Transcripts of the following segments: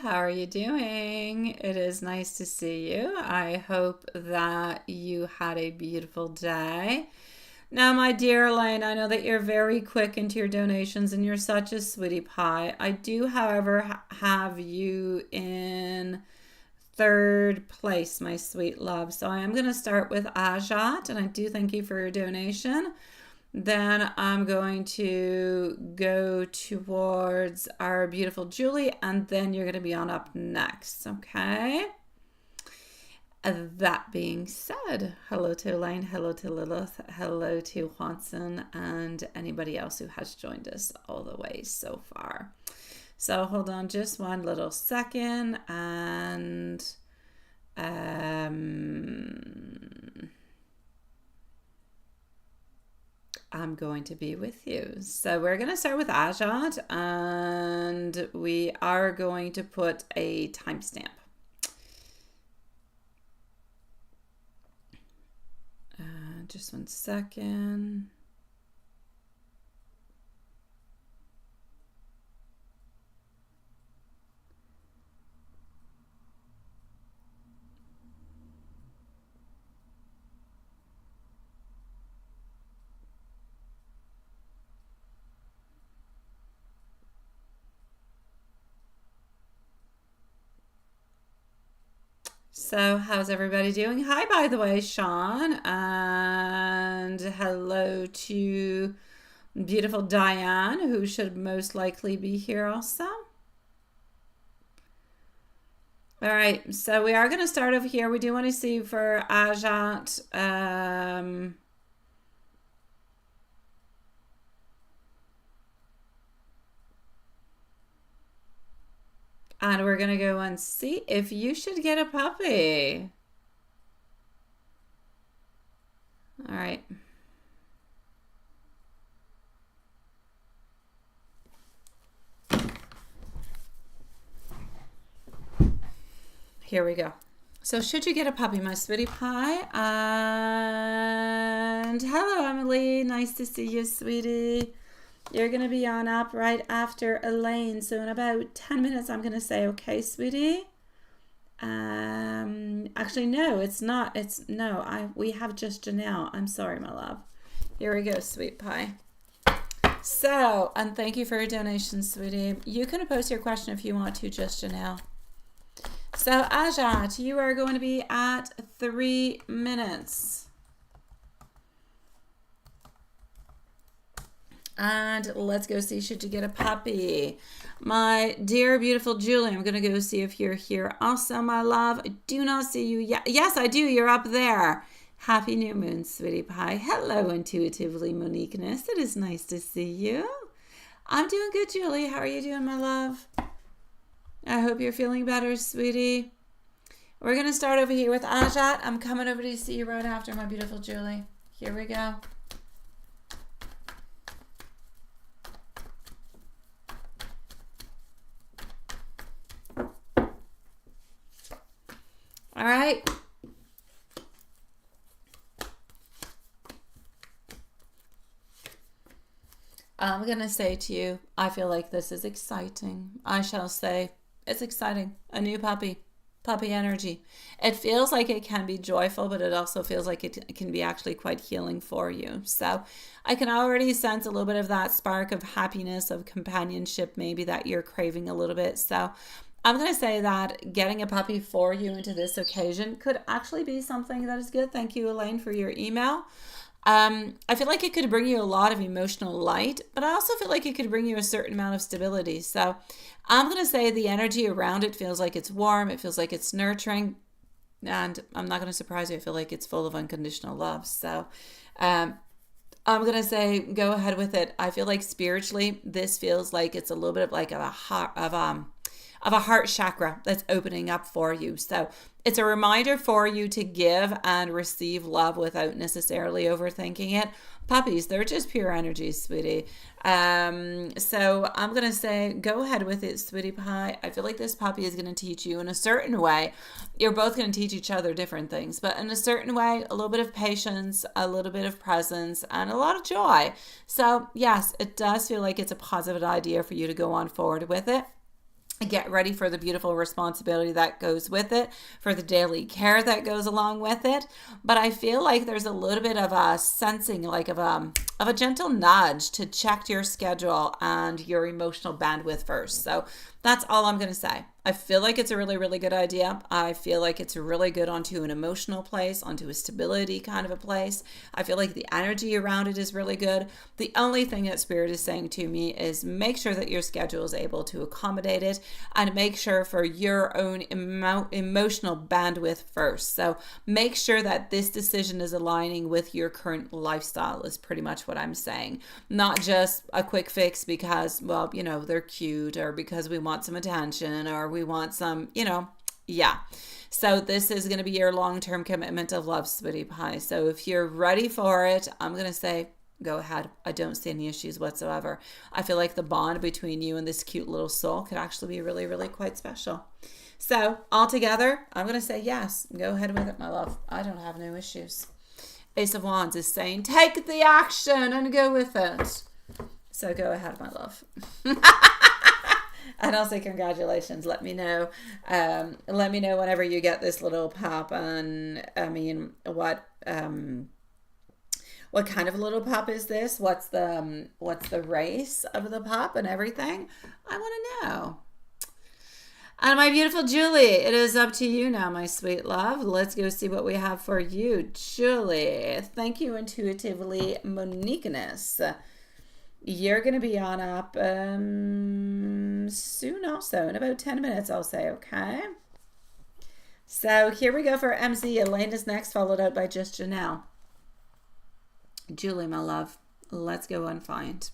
How are you doing? It is nice to see you. I hope that you had a beautiful day. Now, my dear Elaine, I know that you're very quick into your donations and you're such a sweetie pie. I do, however, have you in third place, my sweet love. So I am going to start with Ajat, and I do thank you for your donation. Then I'm going to go towards our beautiful Julie, and then you're going to be on up next, okay? That being said, hello to Elaine, hello to Lilith, hello to Juanson, and anybody else who has joined us all the way so far. So hold on just one little second, and I'm going to be with you. So we're going to start with Ajat, and we are going to put a timestamp. Just one second. So how's everybody doing? Hi, by the way, Sean, and hello to beautiful Diane, who should most likely be here also. All right, so we are going to start over here. We do want to see for Ajat, and we're going to go and see if you should get a puppy. All right. Here we go. So should you get a puppy, my sweetie pie? And hello, Emily. Nice to see you, sweetie. You're going to be on up right after Elaine. So in about 10 minutes, I'm going to say, okay, sweetie. Actually, no, it's not. We have just Janelle. I'm sorry, my love. Here we go, sweet pie. So, and thank you for your donation, sweetie. You can post your question if you want to, just Janelle. So, Ajat, you are going to be at 3 minutes. And let's go see, should you get a puppy? My dear, beautiful Julie, I'm going to go see if you're here also, my love. I do not see you yet. Yes, I do. You're up there. Happy new moon, sweetie pie. Hello, intuitively Moniqueness. It is nice to see you. I'm doing good, Julie. How are you doing, my love? I hope you're feeling better, sweetie. We're going to start over here with Ajat. I'm coming over to see you right after, my beautiful Julie. Here we go. All right. I'm going to say to you, I feel like this is exciting. I shall say it's exciting. A new puppy energy. It feels like it can be joyful, but it also feels like it can be actually quite healing for you. So I can already sense a little bit of that spark of happiness, of companionship, maybe that you're craving a little bit. So I'm going to say that getting a puppy for you into this occasion could actually be something that is good. Thank you, Elaine, for your email. I feel like it could bring you a lot of emotional light, but I also feel like it could bring you a certain amount of stability. So I'm going to say the energy around it feels like it's warm. It feels like it's nurturing. And I'm not going to surprise you. I feel like it's full of unconditional love. So I'm going to say go ahead with it. I feel like spiritually, this feels like it's a little bit of like a heart chakra that's opening up for you. So it's a reminder for you to give and receive love without necessarily overthinking it. Puppies, they're just pure energy, sweetie. So I'm going to say, go ahead with it, sweetie pie. I feel like this puppy is going to teach you in a certain way. You're both going to teach each other different things, but in a certain way, a little bit of patience, a little bit of presence, and a lot of joy. So yes, it does feel like it's a positive idea for you to go on forward with it. Get ready for the beautiful responsibility that goes with it, for the daily care that goes along with it. But I feel like there's a little bit of a sensing, like of a gentle nudge to check your schedule and your emotional bandwidth first. So that's all I'm going to say. I feel like it's a really, really good idea. I feel like it's really good onto an emotional place, onto a stability kind of a place. I feel like the energy around it is really good. The only thing that Spirit is saying to me is make sure that your schedule is able to accommodate it, and make sure for your own emotional bandwidth first. So make sure that this decision is aligning with your current lifestyle is pretty much what I'm saying. Not just a quick fix because, well, you know, they're cute, or because we want some attention, or we want some, you know, yeah. So this is going to be your long-term commitment of love, sweetie pie. So if you're ready for it, I'm going to say, go ahead. I don't see any issues whatsoever. I feel like the bond between you and this cute little soul could actually be really, really quite special. So altogether, I'm going to say yes. Go ahead with it, my love. I don't have no issues. Ace of Wands is saying, take the action and go with it. So go ahead, my love. And I'll say congratulations. Let me know. Let me know whenever you get this little pop. And I mean, what kind of a little pop is this? What's the race of the pop and everything? I want to know. And my beautiful Julie, it is up to you now, my sweet love. Let's go see what we have for you, Julie. Thank you, intuitively, Moniqueness. You're going to be on up soon also, in about 10 minutes, I'll say, okay? So here we go for MZ. Elaine is next, followed out by just Janelle. Julie, my love, let's go and find.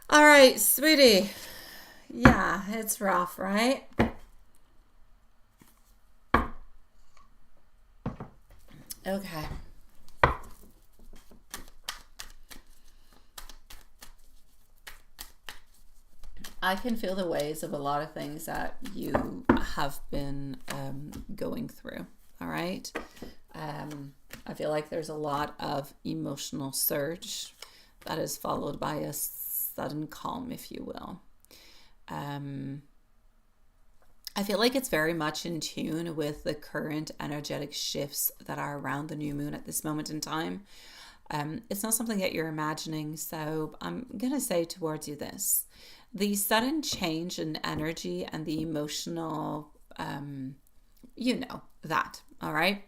All right, sweetie. Yeah, it's rough, right? Okay. I can feel the waves of a lot of things that you have been going through, all right? I feel like there's a lot of emotional surge that is followed by a sudden calm, if you will. I feel like it's very much in tune with the current energetic shifts that are around the new moon at this moment in time. It's not something that you're imagining, so I'm going to say towards you this. The sudden change in energy and the emotional, you know, that, all right?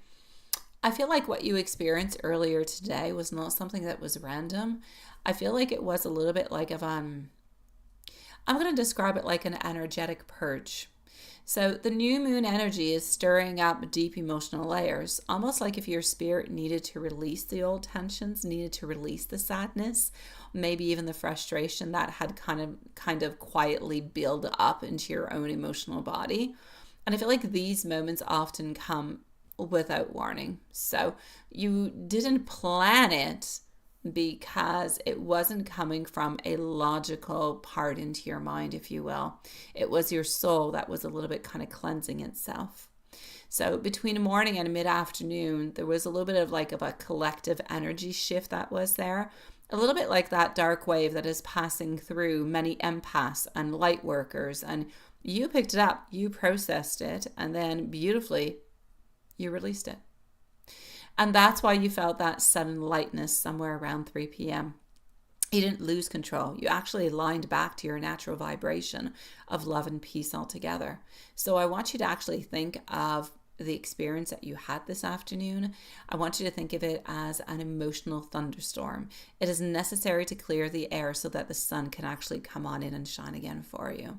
I feel like what you experienced earlier today was not something that was random. I feel like it was a little bit like I'm going to describe it like an energetic purge. So the new moon energy is stirring up deep emotional layers, almost like if your spirit needed to release the old tensions, needed to release the sadness, maybe even the frustration that had kind of quietly built up into your own emotional body. And I feel like these moments often come without warning. So you didn't plan it because it wasn't coming from a logical part into your mind, if you will. It was your soul that was a little bit kind of cleansing itself. So between morning and mid-afternoon, there was a little bit of a collective energy shift that was there. A little bit like that dark wave that is passing through many empaths and light workers. And you picked it up, you processed it, and then beautifully, you released it. And that's why you felt that sudden lightness somewhere around 3 p.m. You didn't lose control. You actually aligned back to your natural vibration of love and peace altogether. So I want you to actually think of the experience that you had this afternoon. I want you to think of it as an emotional thunderstorm. It is necessary to clear the air so that the sun can actually come on in and shine again for you.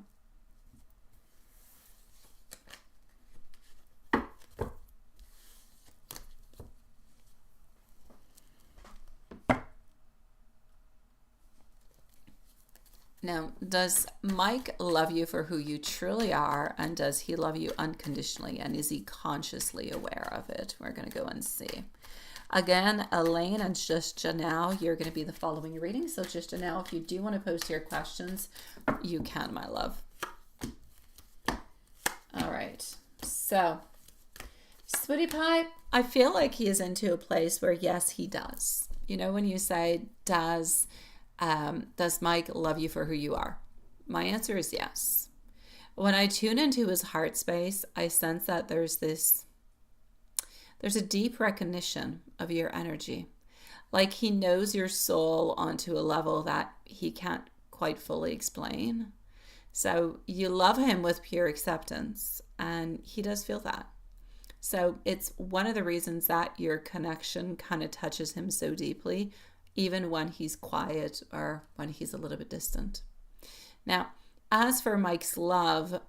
Now, does Mike love you for who you truly are, and does he love you unconditionally, and is he consciously aware of it? We're going to go and see. Again, Elaine and just Janelle, you're going to be the following reading. So just Janelle, if you do want to post your questions, you can, my love. All right. So, Sweetie Pie, I feel like he is into a place where, yes, he does. You know, when you say, does Mike love you for who you are? My answer is yes. When I tune into his heart space, I sense that there's a deep recognition of your energy. Like he knows your soul onto a level that he can't quite fully explain. So you love him with pure acceptance, and he does feel that. So it's one of the reasons that your connection kind of touches him so deeply, even when he's quiet or when he's a little bit distant. Now, as for Mike's love,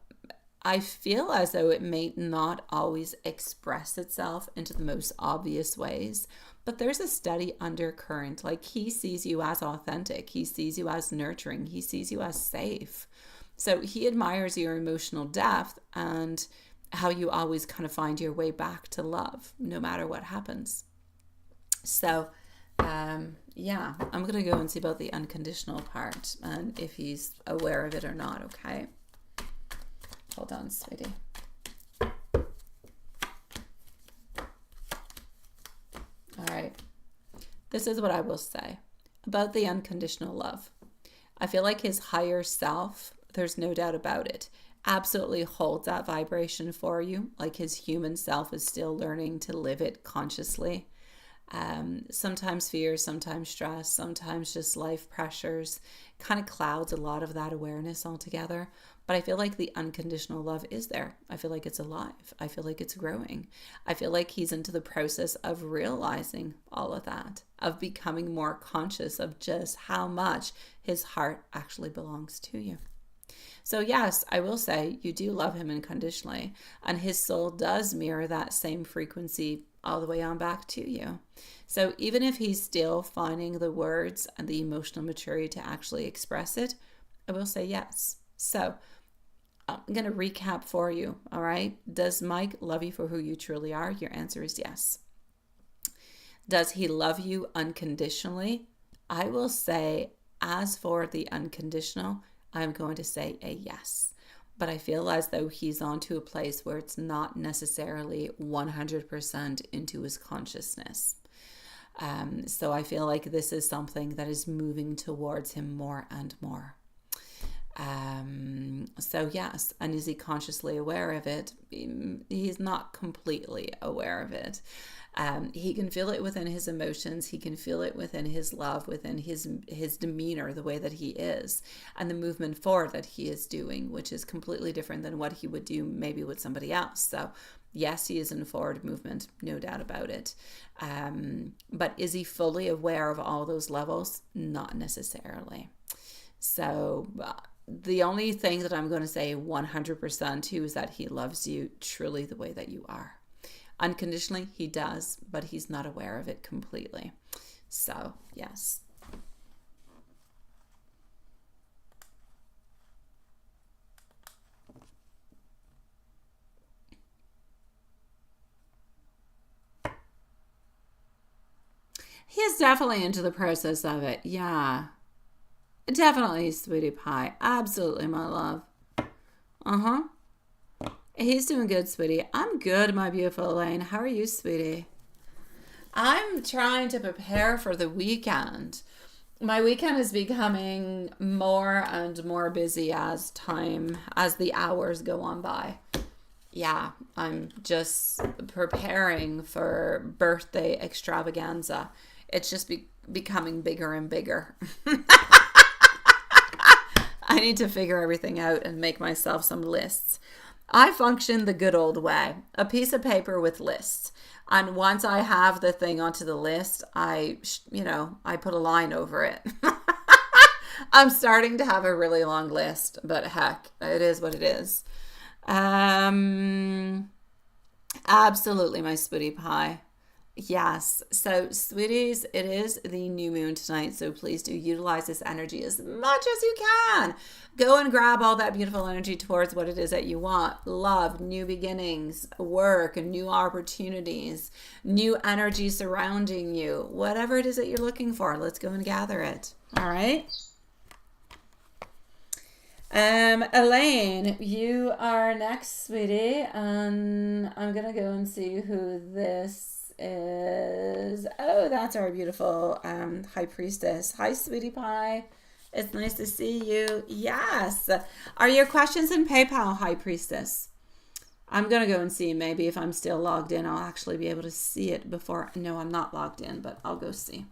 I feel as though it may not always express itself into the most obvious ways, but there's a steady undercurrent. Like he sees you as authentic, he sees you as nurturing, he sees you as safe. So he admires your emotional depth and how you always kind of find your way back to love, no matter what happens. So, yeah, I'm going to go and see about the unconditional part and if he's aware of it or not, okay? Hold on, sweetie. All right. This is what I will say about the unconditional love. I feel like his higher self, there's no doubt about it, absolutely holds that vibration for you. Like his human self is still learning to live it consciously. Sometimes fear, sometimes stress, sometimes just life pressures kind of clouds a lot of that awareness altogether. But I feel like the unconditional love is there. I feel like it's alive. I feel like it's growing. I feel like he's into the process of realizing all of that, of becoming more conscious of just how much his heart actually belongs to you. So yes, I will say you do love him unconditionally, and his soul does mirror that same frequency all the way on back to you. So even if he's still finding the words and the emotional maturity to actually express it, I will say yes. So I'm going to recap for you, all right? Does Mike love you for who you truly are? Your answer is yes. Does he love you unconditionally? I will say, as for the unconditional, I'm going to say a yes. But I feel as though he's onto a place where it's not necessarily 100% into his consciousness. So I feel like this is something that is moving towards him more and more. So yes, and is he consciously aware of it? He's not completely aware of it. He can feel it within his emotions. He can feel it within his love, within his demeanor, the way that he is, and the movement forward that he is doing, which is completely different than what he would do maybe with somebody else. So yes, he is in forward movement, no doubt about it. But is he fully aware of all those levels? Not necessarily. So the only thing that I'm going to say 100% to is that he loves you truly the way that you are. Unconditionally, he does, but he's not aware of it completely. So, yes. He is definitely into the process of it. Yeah. Definitely, sweetie pie. Absolutely, my love. Uh-huh. He's doing good, sweetie. I'm good, my beautiful Elaine. How are you, sweetie? I'm trying to prepare for the weekend. My weekend is becoming more and more busy as the hours go on by. Yeah, I'm just preparing for birthday extravaganza. It's just becoming bigger and bigger. I need to figure everything out and make myself some lists. I function the good old way, a piece of paper with lists. And once I have the thing onto the list, I put a line over it. I'm starting to have a really long list, but heck, it is what it is. Absolutely, my sweetie pie. Yes. So, sweeties, it is the new moon tonight. So please do utilize this energy as much as you can. Go and grab all that beautiful energy towards what it is that you want. Love, new beginnings, work, new opportunities, new energy surrounding you. Whatever it is that you're looking for, let's go and gather it. All right. Elaine, you are next, sweetie. And I'm going to go and see who this is. Oh, that's our beautiful high priestess. Hi, sweetie pie. It's nice to see you. Yes. Are your questions in PayPal, High Priestess? I'm going to go and see maybe if I'm still logged in, I'll actually be able to see it before. No, I'm not logged in, but I'll go see.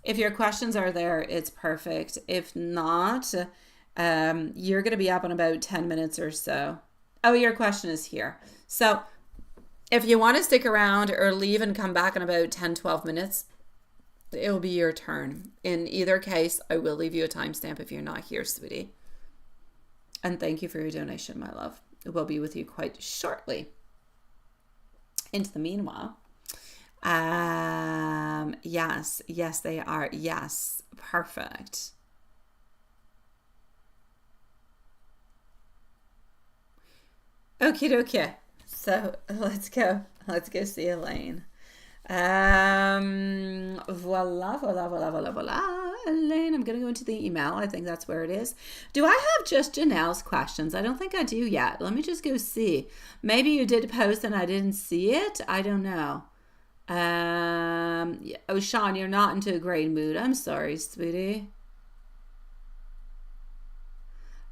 If your questions are there, it's perfect. If not, you're going to be up in about 10 minutes or so. Oh, your question is here. So if you want to stick around or leave and come back in about 10, 12 minutes, it'll be your turn. In either case, I will leave you a timestamp if you're not here, sweetie. And thank you for your donation, my love. We'll be with you quite shortly. Into the meanwhile, yes, they are. Yes, perfect. Okay. So let's go see Elaine. Voila. Elaine, I'm going to go into the email. I think that's where it is. Do I have just Janelle's questions? I don't think I do yet. Let me just go see. Maybe you did post and I didn't see it. I don't know. Oh, Sean, you're not into a great mood. I'm sorry, sweetie.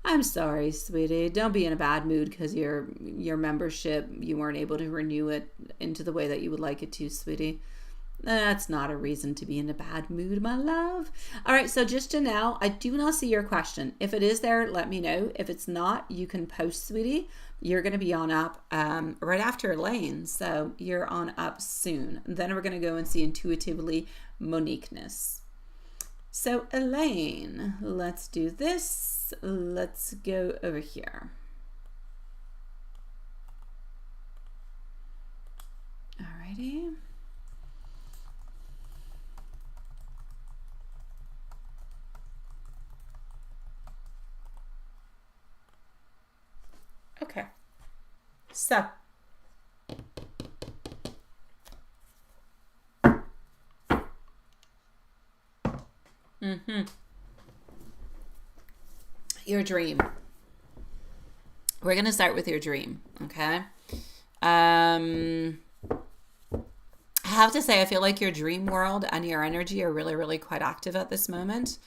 I'm sorry, sweetie. Don't be in a bad mood because your membership, you weren't able to renew it into the way that you would like it to, sweetie. That's not a reason to be in a bad mood, my love. All right, so just Janelle, I do not see your question. If it is there, let me know. If it's not, you can post, sweetie. You're going to be on up right after Elaine, so you're on up soon. Then we're going to go and see intuitively Moniqueness. So Elaine, let's do this. Let's go over here. Alrighty. Okay. So your dream. We're going to start with your dream, okay? I have to say, I feel like your dream world and your energy are really, really quite active at this moment.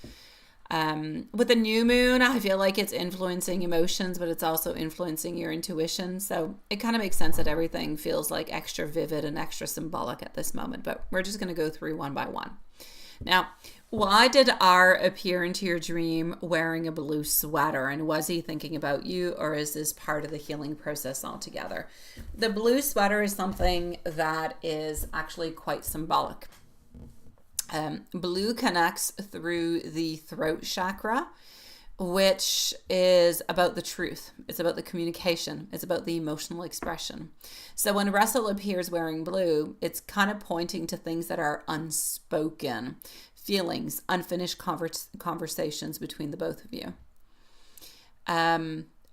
With the new moon, I feel like it's influencing emotions, but it's also influencing your intuition. So it kind of makes sense that everything feels like extra vivid and extra symbolic at this moment, but we're just going to go through one by one. Now, why did R appear into your dream wearing a blue sweater? And was he thinking about you, or is this part of the healing process altogether? The blue sweater is something that is actually quite symbolic. Blue connects through the throat chakra, which is about the truth. It's about the communication. It's about the emotional expression. So when Russell appears wearing blue, it's kind of pointing to things that are unspoken, feelings, unfinished conversations between the both of you.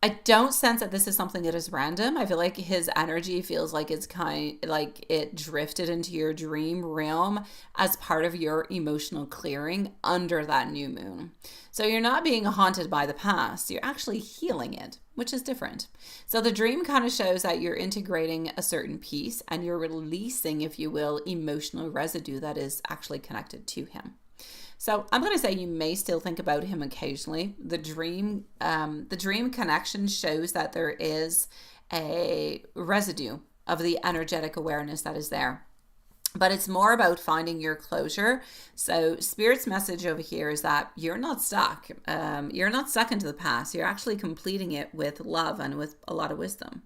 I don't sense that this is something that is random. I feel like his energy feels like it's kind like it drifted into your dream realm as part of your emotional clearing under that new moon. So you're not being haunted by the past. You're actually healing it, which is different. So the dream kind of shows that you're integrating a certain piece and you're releasing, if you will, emotional residue that is actually connected to him. So I'm going to say you may still think about him occasionally. The dream connection shows that there is a residue of the energetic awareness that is there. But it's more about finding your closure. So Spirit's message over here is that you're not stuck. You're not stuck into the past. You're actually completing it with love and with a lot of wisdom.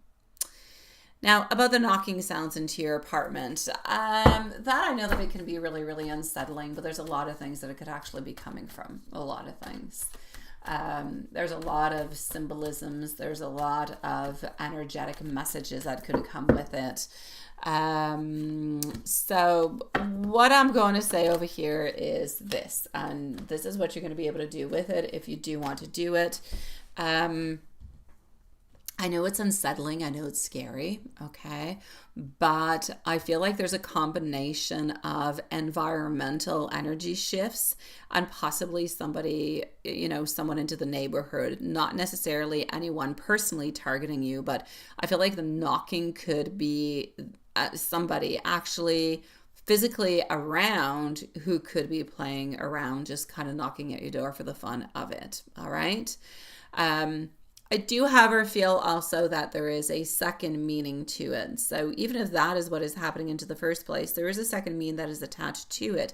Now, about the knocking sounds into your apartment, that I know that it can be really, really unsettling, but there's a lot of things that it could actually be coming from, a lot of things. There's a lot of symbolisms. There's a lot of energetic messages that could come with it. So what I'm going to say over here is this, and this is what you're going to be able to do with it if you do want to do it. I know it's unsettling. I know it's scary. Okay. But I feel like there's a combination of environmental energy shifts and possibly somebody, someone into the neighborhood, not necessarily anyone personally targeting you, but I feel like the knocking could be somebody actually physically around who could be playing around, just kind of knocking at your door for the fun of it. All right. I do, however, feel also that there is a second meaning to it. So even if that is what is happening into the first place, there is a second meaning that is attached to it,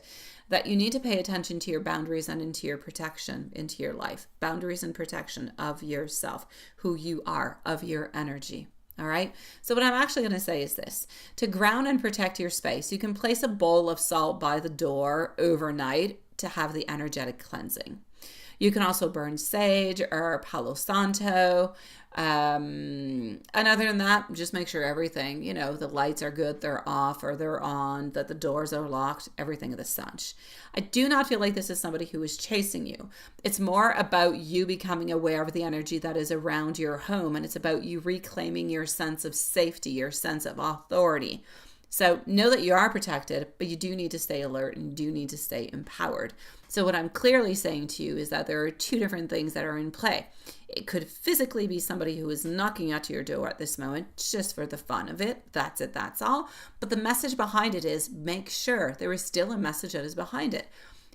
that you need to pay attention to your boundaries and into your protection, into your life. Boundaries and protection of yourself, who you are, of your energy. All right. So what I'm actually going to say is this: to ground and protect your space, you can place a bowl of salt by the door overnight to have the energetic cleansing. You can also burn sage or Palo Santo. And other than that, just make sure everything, the lights are good, they're off or they're on, that the doors are locked, everything of the such. I do not feel like this is somebody who is chasing you. It's more about you becoming aware of the energy that is around your home, and it's about you reclaiming your sense of safety, your sense of authority. So know that you are protected, but you do need to stay alert and you do need to stay empowered. So what I'm clearly saying to you is that there are two different things that are in play. It could physically be somebody who is knocking at your door at this moment just for the fun of it. That's it, that's all. But the message behind it is, make sure there is still a message that is behind it.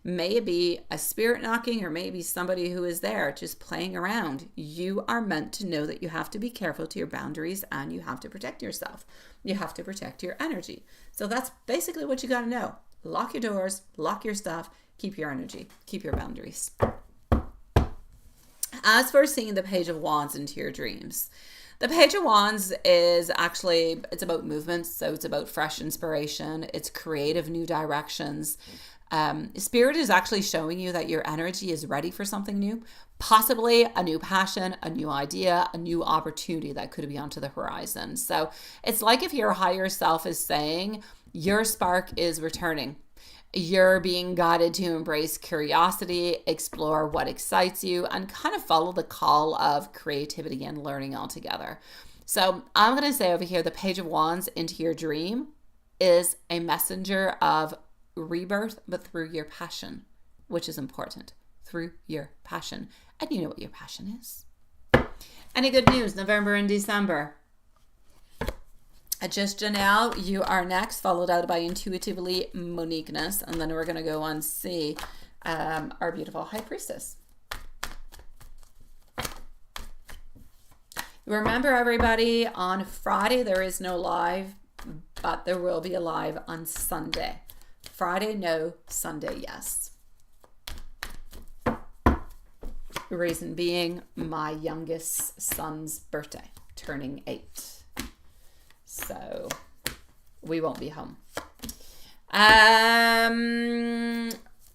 May it be a spirit knocking, or maybe somebody who is there just playing around. You are meant to know that you have to be careful to your boundaries and you have to protect yourself. You have to protect your energy. So that's basically what you got to know. Lock your doors, lock your stuff, keep your energy, keep your boundaries. As for seeing the Page of Wands into your dreams, the Page of Wands is actually, it's about movement. So it's about fresh inspiration. It's creative new directions. Spirit is actually showing you that your energy is ready for something new, possibly a new passion, a new idea, a new opportunity that could be onto the horizon. So it's like if your higher self is saying your spark is returning. You're being guided to embrace curiosity, explore what excites you, and kind of follow the call of creativity and learning altogether. So I'm going to say over here, the Page of Wands into your dream is a messenger of rebirth, but through your passion, which is important, through your passion. And you know what your passion is. Any good news, November and December? Just Janelle, you are next, followed out by Intuitively Moniqueness, and then we're going to go on see our beautiful High Priestess. Remember, everybody, on Friday there is no live, but there will be a live on Sunday. Friday, no. Sunday, yes. Reason being, my youngest son's birthday, turning 8. So we won't be home.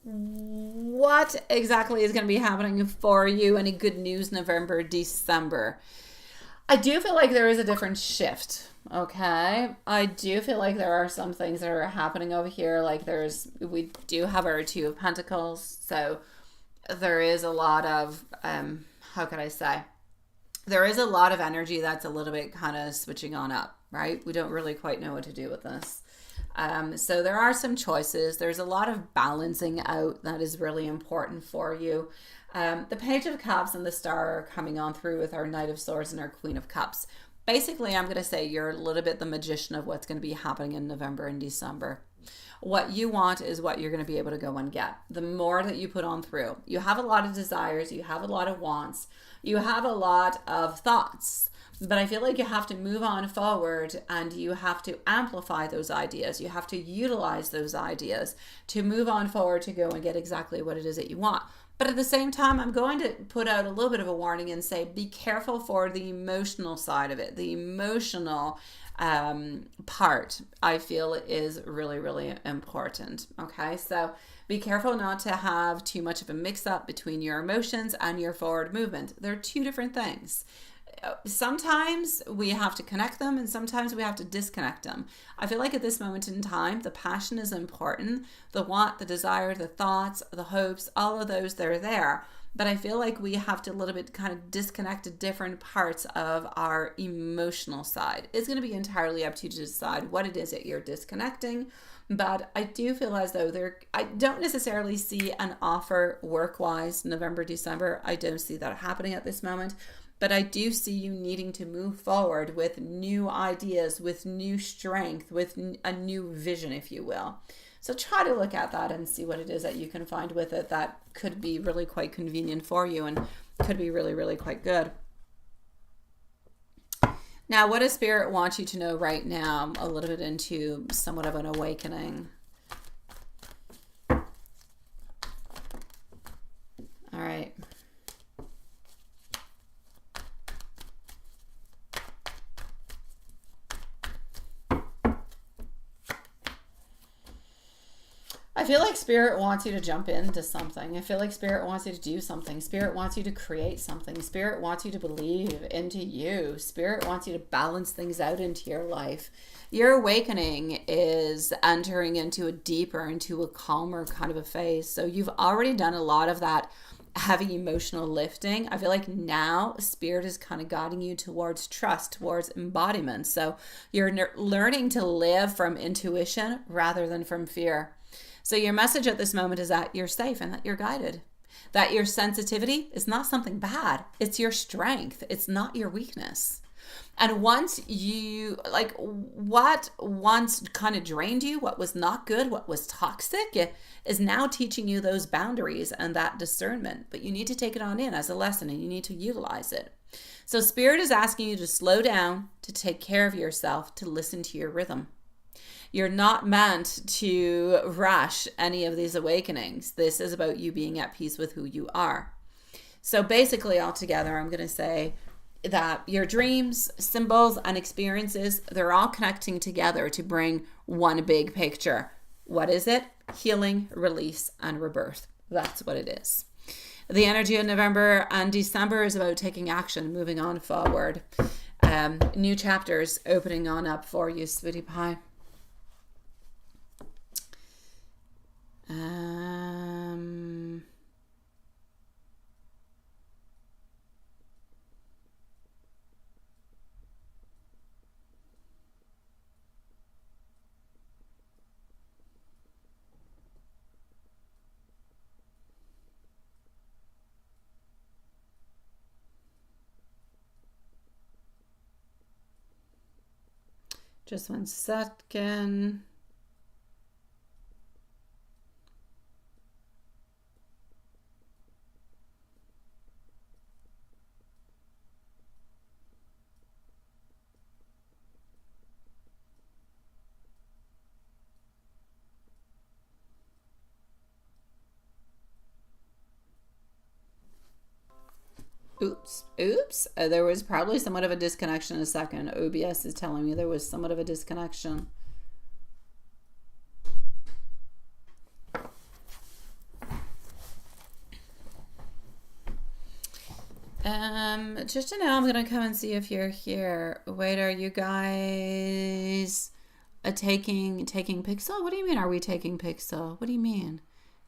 What exactly is going to be happening for you? Any good news November, December? I do feel like there is a different shift. Okay. I do feel like there are some things that are happening over here. Like we do have our Two of Pentacles. So there is a lot of, how could I say? There is a lot of energy that's a little bit kind of switching on up, right? We don't really quite know what to do with this. So there are some choices. There's a lot of balancing out that is really important for you. The Page of Cups and the Star are coming on through with our Knight of Swords and our Queen of Cups. Basically, I'm going to say you're a little bit the magician of what's going to be happening in November and December. What you want is what you're going to be able to go and get. The more that you put on through. You have a lot of desires. You have a lot of wants. You have a lot of thoughts. But I feel like you have to move on forward and you have to amplify those ideas. You have to utilize those ideas to move on forward to go and get exactly what it is that you want. But at the same time, I'm going to put out a little bit of a warning and say, be careful for the emotional side of it. The emotional part, I feel, is really, really important. Okay, so be careful not to have too much of a mix-up between your emotions and your forward movement. They're two different things. Sometimes we have to connect them and sometimes we have to disconnect them. I feel like at this moment in time, the passion is important. The want, the desire, the thoughts, the hopes, all of those, they're there. But I feel like we have to a little bit kind of disconnect different parts of our emotional side. It's going to be entirely up to you to decide what it is that you're disconnecting. But I do feel as though I don't necessarily see an offer work-wise November, December. I don't see that happening at this moment. but I do see you needing to move forward with new ideas, with new strength, with a new vision, if you will. So try to look at that and see what it is that you can find with it that could be really quite convenient for you and could be really, really quite good. Now, what does Spirit want you to know right now? A little bit into somewhat of an awakening. All right. I feel like Spirit wants you to jump into something. I feel like Spirit wants you to do something. Spirit wants you to create something. Spirit wants you to believe into you. Spirit wants you to balance things out into your life. Your awakening is entering into a deeper, into a calmer kind of a phase. So you've already done a lot of that heavy emotional lifting. I feel like now Spirit is kind of guiding you towards trust, towards embodiment. So you're learning to live from intuition rather than from fear. So your message at this moment is that you're safe and that you're guided. That your sensitivity is not something bad. It's your strength. It's not your weakness. And once you, like, what once kind of drained you, what was not good, what was toxic, is now teaching you those boundaries and that discernment. But you need to take it on in as a lesson and you need to utilize it. So Spirit is asking you to slow down, to take care of yourself, to listen to your rhythm. You're not meant to rush any of these awakenings. This is about you being at peace with who you are. So basically, altogether, I'm going to say that your dreams, symbols, and experiences, they're all connecting together to bring one big picture. What is it? Healing, release, and rebirth. That's what it is. The energy of November and December is about taking action, moving on forward. New chapters opening on up for you, sweetie pie. Just 1 second. Oops. There was probably somewhat of a disconnection in a second. OBS is telling me there was somewhat of a disconnection. Just to know, I'm going to come and see if you're here. Wait, are you guys taking Pixel? What do you mean, are we taking Pixel? What do you mean?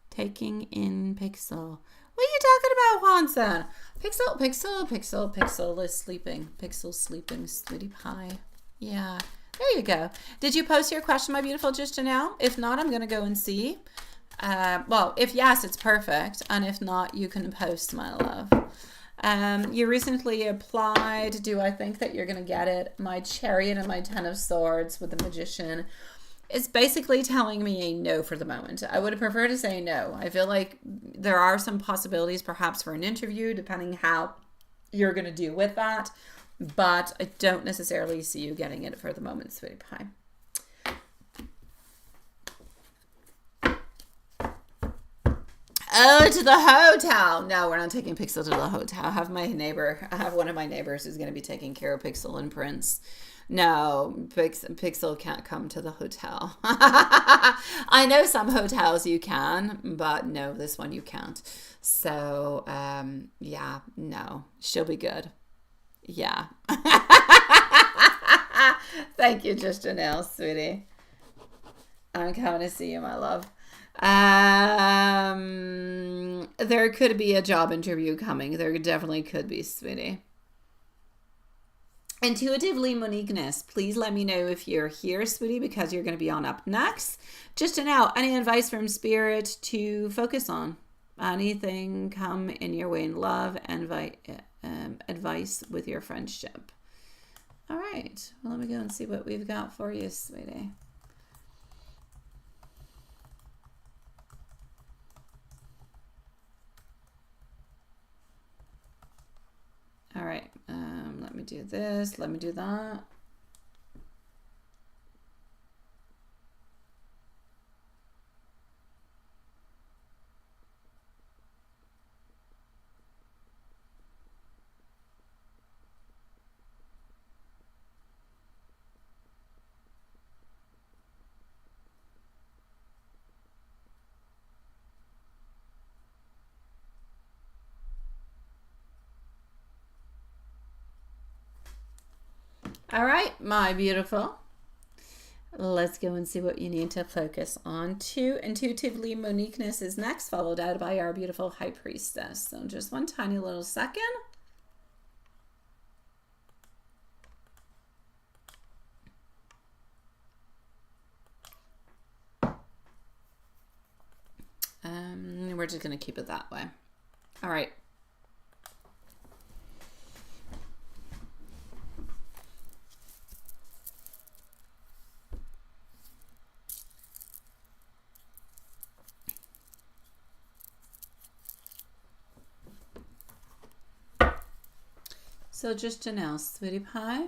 Taking in Pixel. What are you talking about, Juanson? Pixel is sleeping. Pixel's sleeping, sweetie pie. Yeah, there you go. Did you post your question, my beautiful, just now? If not, I'm going to go and see. Well, if yes, it's perfect. And if not, you can post, my love. You recently applied. Do I think that you're going to get it? My Chariot and my Ten of Swords with the Magician. It's basically telling me a no for the moment. I would prefer to say no. I feel like there are some possibilities perhaps for an interview, depending how you're going to do with that. But I don't necessarily see you getting it for the moment, sweetie pie. Oh, to the hotel. No, we're not taking Pixel to the hotel. I have one of my neighbors who's going to be taking care of Pixel and Prince. No, Pixel can't come to the hotel. I know some hotels you can, but no, this one you can't. So, yeah, no, she'll be good. Yeah. Thank you, just Janelle, sweetie. I'm coming to see you, my love. There could be a job interview coming. There definitely could be, sweetie. Intuitively Moniqueness, please let me know if you're here, sweetie, because you're going to be on up next. Just to know, any advice from Spirit to focus on? Anything come in your way in love, advice with your friendship. All right, well, let me go and see what we've got for you, sweetie. All right, let me do this, let me do that. All right, my beautiful. Let's go and see what you need to focus on. Intuitively, Moniqueness is next, followed out by our beautiful High Priestess. So just one tiny little second. We're just going to keep it that way. All right. So just Janelle, sweetie pie.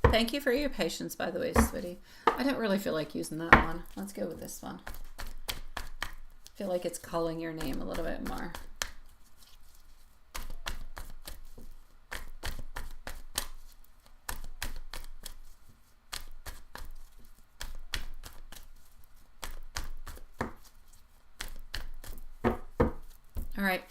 Thank you for your patience, by the way, sweetie. I don't really feel like using that one. Let's go with this one. I feel like it's calling your name a little bit more. All right.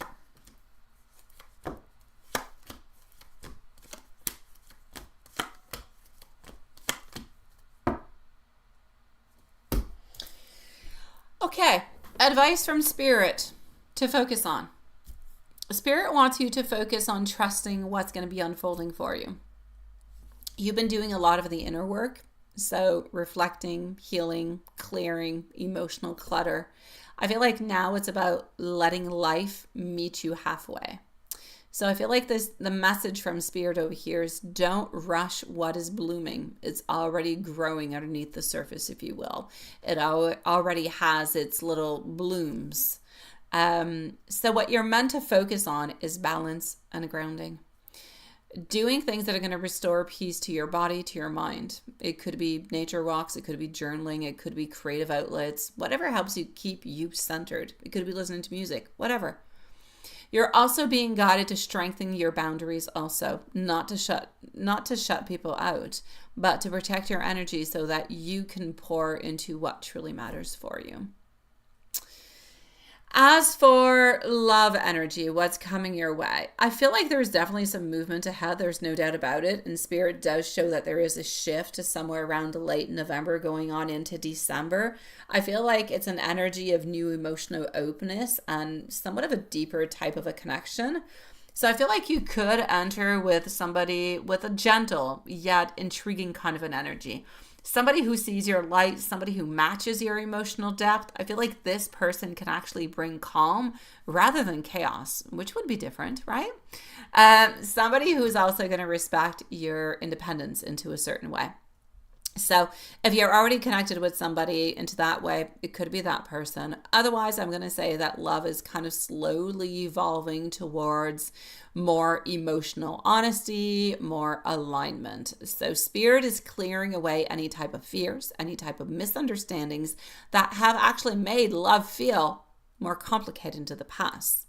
Okay, advice from Spirit to focus on. Spirit wants you to focus on trusting what's going to be unfolding for you. You've been doing a lot of the inner work, so reflecting, healing, clearing, emotional clutter. I feel like now it's about letting life meet you halfway. So I feel like the message from Spirit over here is don't rush what is blooming. It's already growing underneath the surface, if you will. It already has its little blooms. So what you're meant to focus on is balance and grounding. Doing things that are going to restore peace to your body, to your mind. It could be nature walks, it could be journaling, it could be creative outlets, whatever helps you keep you centered. It could be listening to music, whatever. You're also being guided to strengthen your boundaries also, not to shut people out, but to protect your energy so that you can pour into what truly matters for you. As for love energy, what's coming your way? I feel like there's definitely some movement ahead. There's no doubt about it. And Spirit does show that there is a shift to somewhere around late November going on into December. I feel like it's an energy of new emotional openness and somewhat of a deeper type of a connection. So I feel like you could enter with somebody with a gentle yet intriguing kind of an energy. Somebody who sees your light, somebody who matches your emotional depth. I feel like this person can actually bring calm rather than chaos, which would be different, right? Somebody who's also going to respect your independence into a certain way. So if you're already connected with somebody into that way, it could be that person. Otherwise, I'm going to say that love is kind of slowly evolving towards more emotional honesty, more alignment. So Spirit is clearing away any type of fears, any type of misunderstandings that have actually made love feel more complicated into the past.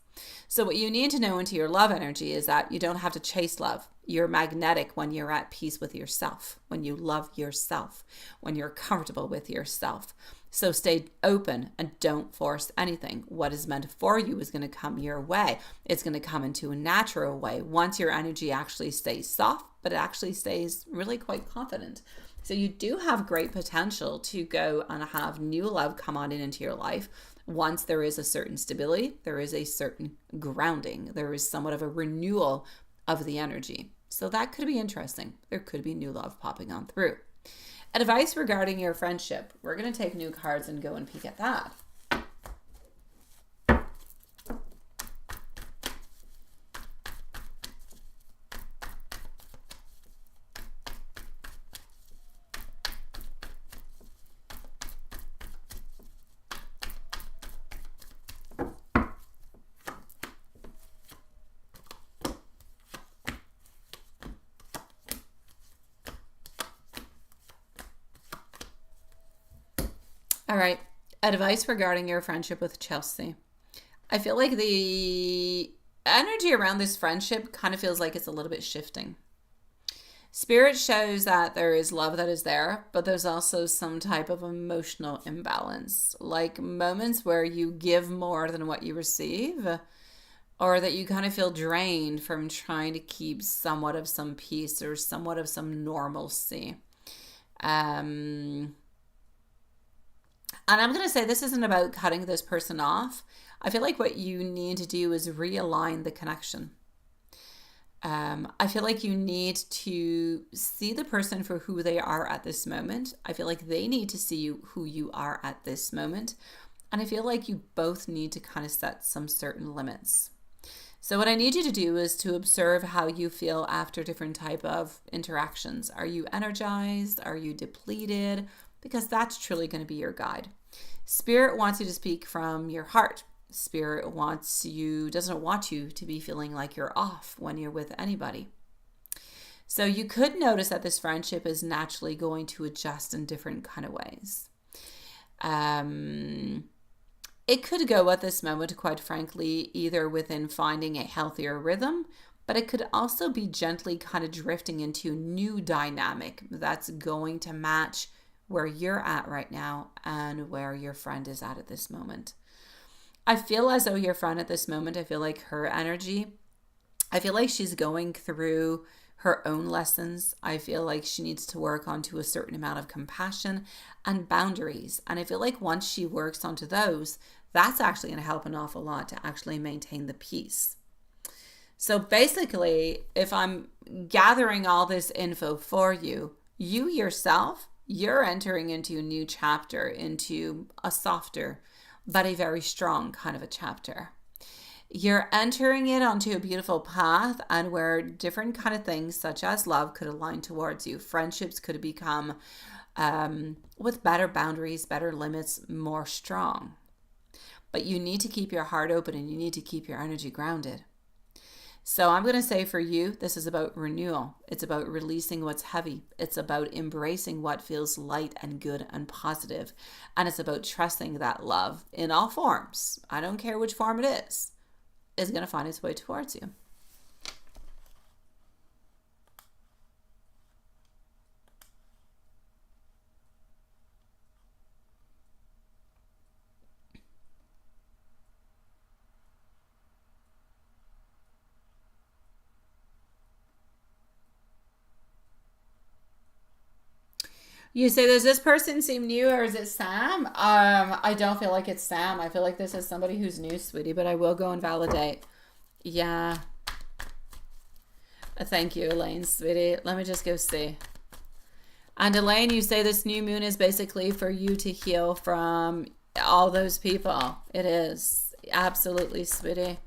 So what you need to know into your love energy is that you don't have to chase love. You're magnetic when you're at peace with yourself, when you love yourself, when you're comfortable with yourself. So stay open and don't force anything. What is meant for you is going to come your way. It's going to come into a natural way once your energy actually stays soft, but it actually stays really quite confident. So you do have great potential to go and have new love come on into your life. Once there is a certain stability, there is a certain grounding. There is somewhat of a renewal of the energy. So that could be interesting. There could be new love popping on through. Advice regarding your friendship. We're going to take new cards and go and peek at that. All right. Advice regarding your friendship with Chelsea. I feel like the energy around this friendship kind of feels like it's a little bit shifting. Spirit shows that there is love that is there, but there's also some type of emotional imbalance, like moments where you give more than what you receive, or that you kind of feel drained from trying to keep somewhat of some peace or somewhat of some normalcy. And I'm going to say this isn't about cutting this person off. I feel like what you need to do is realign the connection. I feel like you need to see the person for who they are at this moment. I feel like they need to see you who you are at this moment. And I feel like you both need to kind of set some certain limits. So what I need you to do is to observe how you feel after different type of interactions. Are you energized? Are you depleted? Because that's truly going to be your guide. Spirit wants you to speak from your heart. Spirit doesn't want you to be feeling like you're off when you're with anybody. So you could notice that this friendship is naturally going to adjust in different kind of ways. It could go at this moment, quite frankly, either within finding a healthier rhythm, but it could also be gently kind of drifting into a new dynamic that's going to match where you're at right now and where your friend is at this moment. I feel as though your friend at this moment, I feel like her energy, I feel like she's going through her own lessons. I feel like she needs to work onto a certain amount of compassion and boundaries. And I feel like once she works onto those, that's actually going to help an awful lot to actually maintain the peace. So basically, if I'm gathering all this info for you, you yourself, you're entering into a new chapter, into a softer, but a very strong kind of a chapter. You're entering it onto a beautiful path, and where different kind of things such as love could align towards you. Friendships could become with better boundaries, better limits, more strong. But you need to keep your heart open and you need to keep your energy grounded. So I'm going to say for you, this is about renewal. It's about releasing what's heavy. It's about embracing what feels light and good and positive. And it's about trusting that love in all forms, I don't care which form it is going to find its way towards you. You say, does this person seem new or is it Sam? I don't feel like it's Sam. I feel like this is somebody who's new, sweetie, but I will go and validate. Yeah. Thank you, Elaine, sweetie. Let me just go see. And Elaine, you say this new moon is basically for you to heal from all those people. It is. Absolutely, sweetie.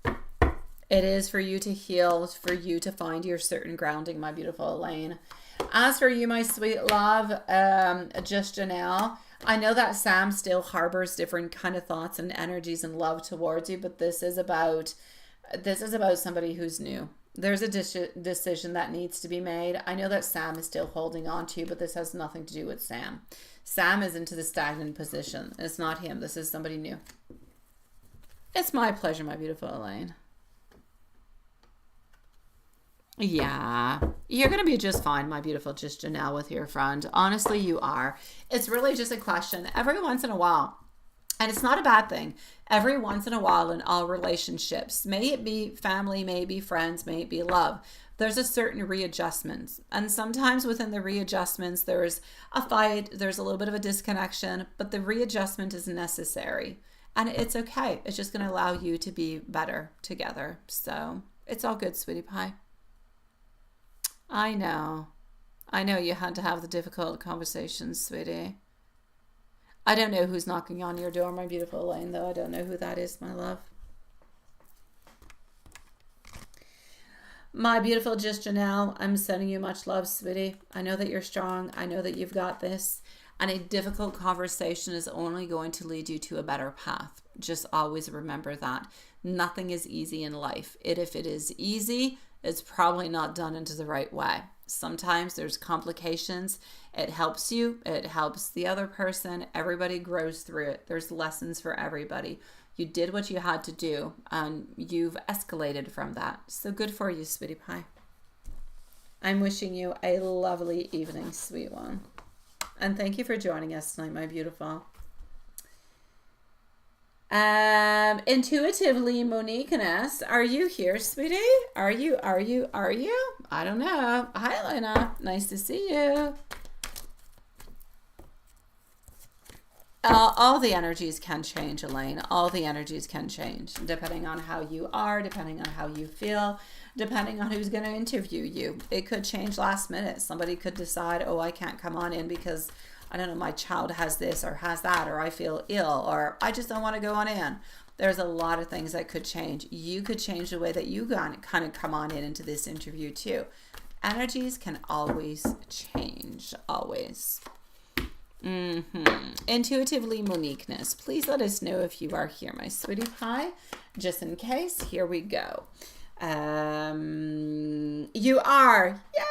It is for you to heal, for you to find your certain grounding, my beautiful Elaine. As for you, my sweet love, just Janelle, I know that Sam still harbors different kind of thoughts and energies and love towards you, but this is about somebody who's new. There's a decision that needs to be made. I know that Sam is still holding on to you, but this has nothing to do with Sam. Sam is into the stagnant position. It's not him. This is somebody new. It's my pleasure, my beautiful Elaine. Yeah, you're going to be just fine, my beautiful just Janelle, with your friend. Honestly, you are. It's really just a question every once in a while. And it's not a bad thing. Every once in a while in all relationships, may it be family, may it be friends, may it be love, there's a certain readjustment. And sometimes within the readjustments, there's a fight, there's a little bit of a disconnection, but the readjustment is necessary. And it's okay. It's just going to allow you to be better together. So it's all good, sweetie pie. I know. I know you had to have the difficult conversations, sweetie. I don't know who's knocking on your door, my beautiful Elaine, though. I don't know who that is, my love. My beautiful Just Janelle, I'm sending you much love, sweetie. I know that you're strong. I know that you've got this. And a difficult conversation is only going to lead you to a better path. Just always remember that. Nothing is easy in life. If it is easy, it's probably not done into the right way. Sometimes there's complications. It helps you. It helps the other person. Everybody grows through it. There's lessons for everybody. You did what you had to do, and you've escalated from that. So good for you, sweetie pie. I'm wishing you a lovely evening, sweet one. And thank you for joining us tonight, my beautiful. Intuitively, Monique and S, are you here, sweetie? Are you? I don't know. Hi, Lena. Nice to see you. All the energies can change, Elaine. All the energies can change depending on how you are, depending on how you feel, depending on who's going to interview you. It could change last minute. Somebody could decide, oh, I can't come on in because, I don't know, my child has this or has that, or I feel ill, or I just don't want to go on in. There's a lot of things that could change. You could change the way that you kind of come on in into this interview too. Energies can always change, always. Intuitively Moniqueness, please let us know if you are here, my sweetie pie, just in case. Here we go. You are. Yay!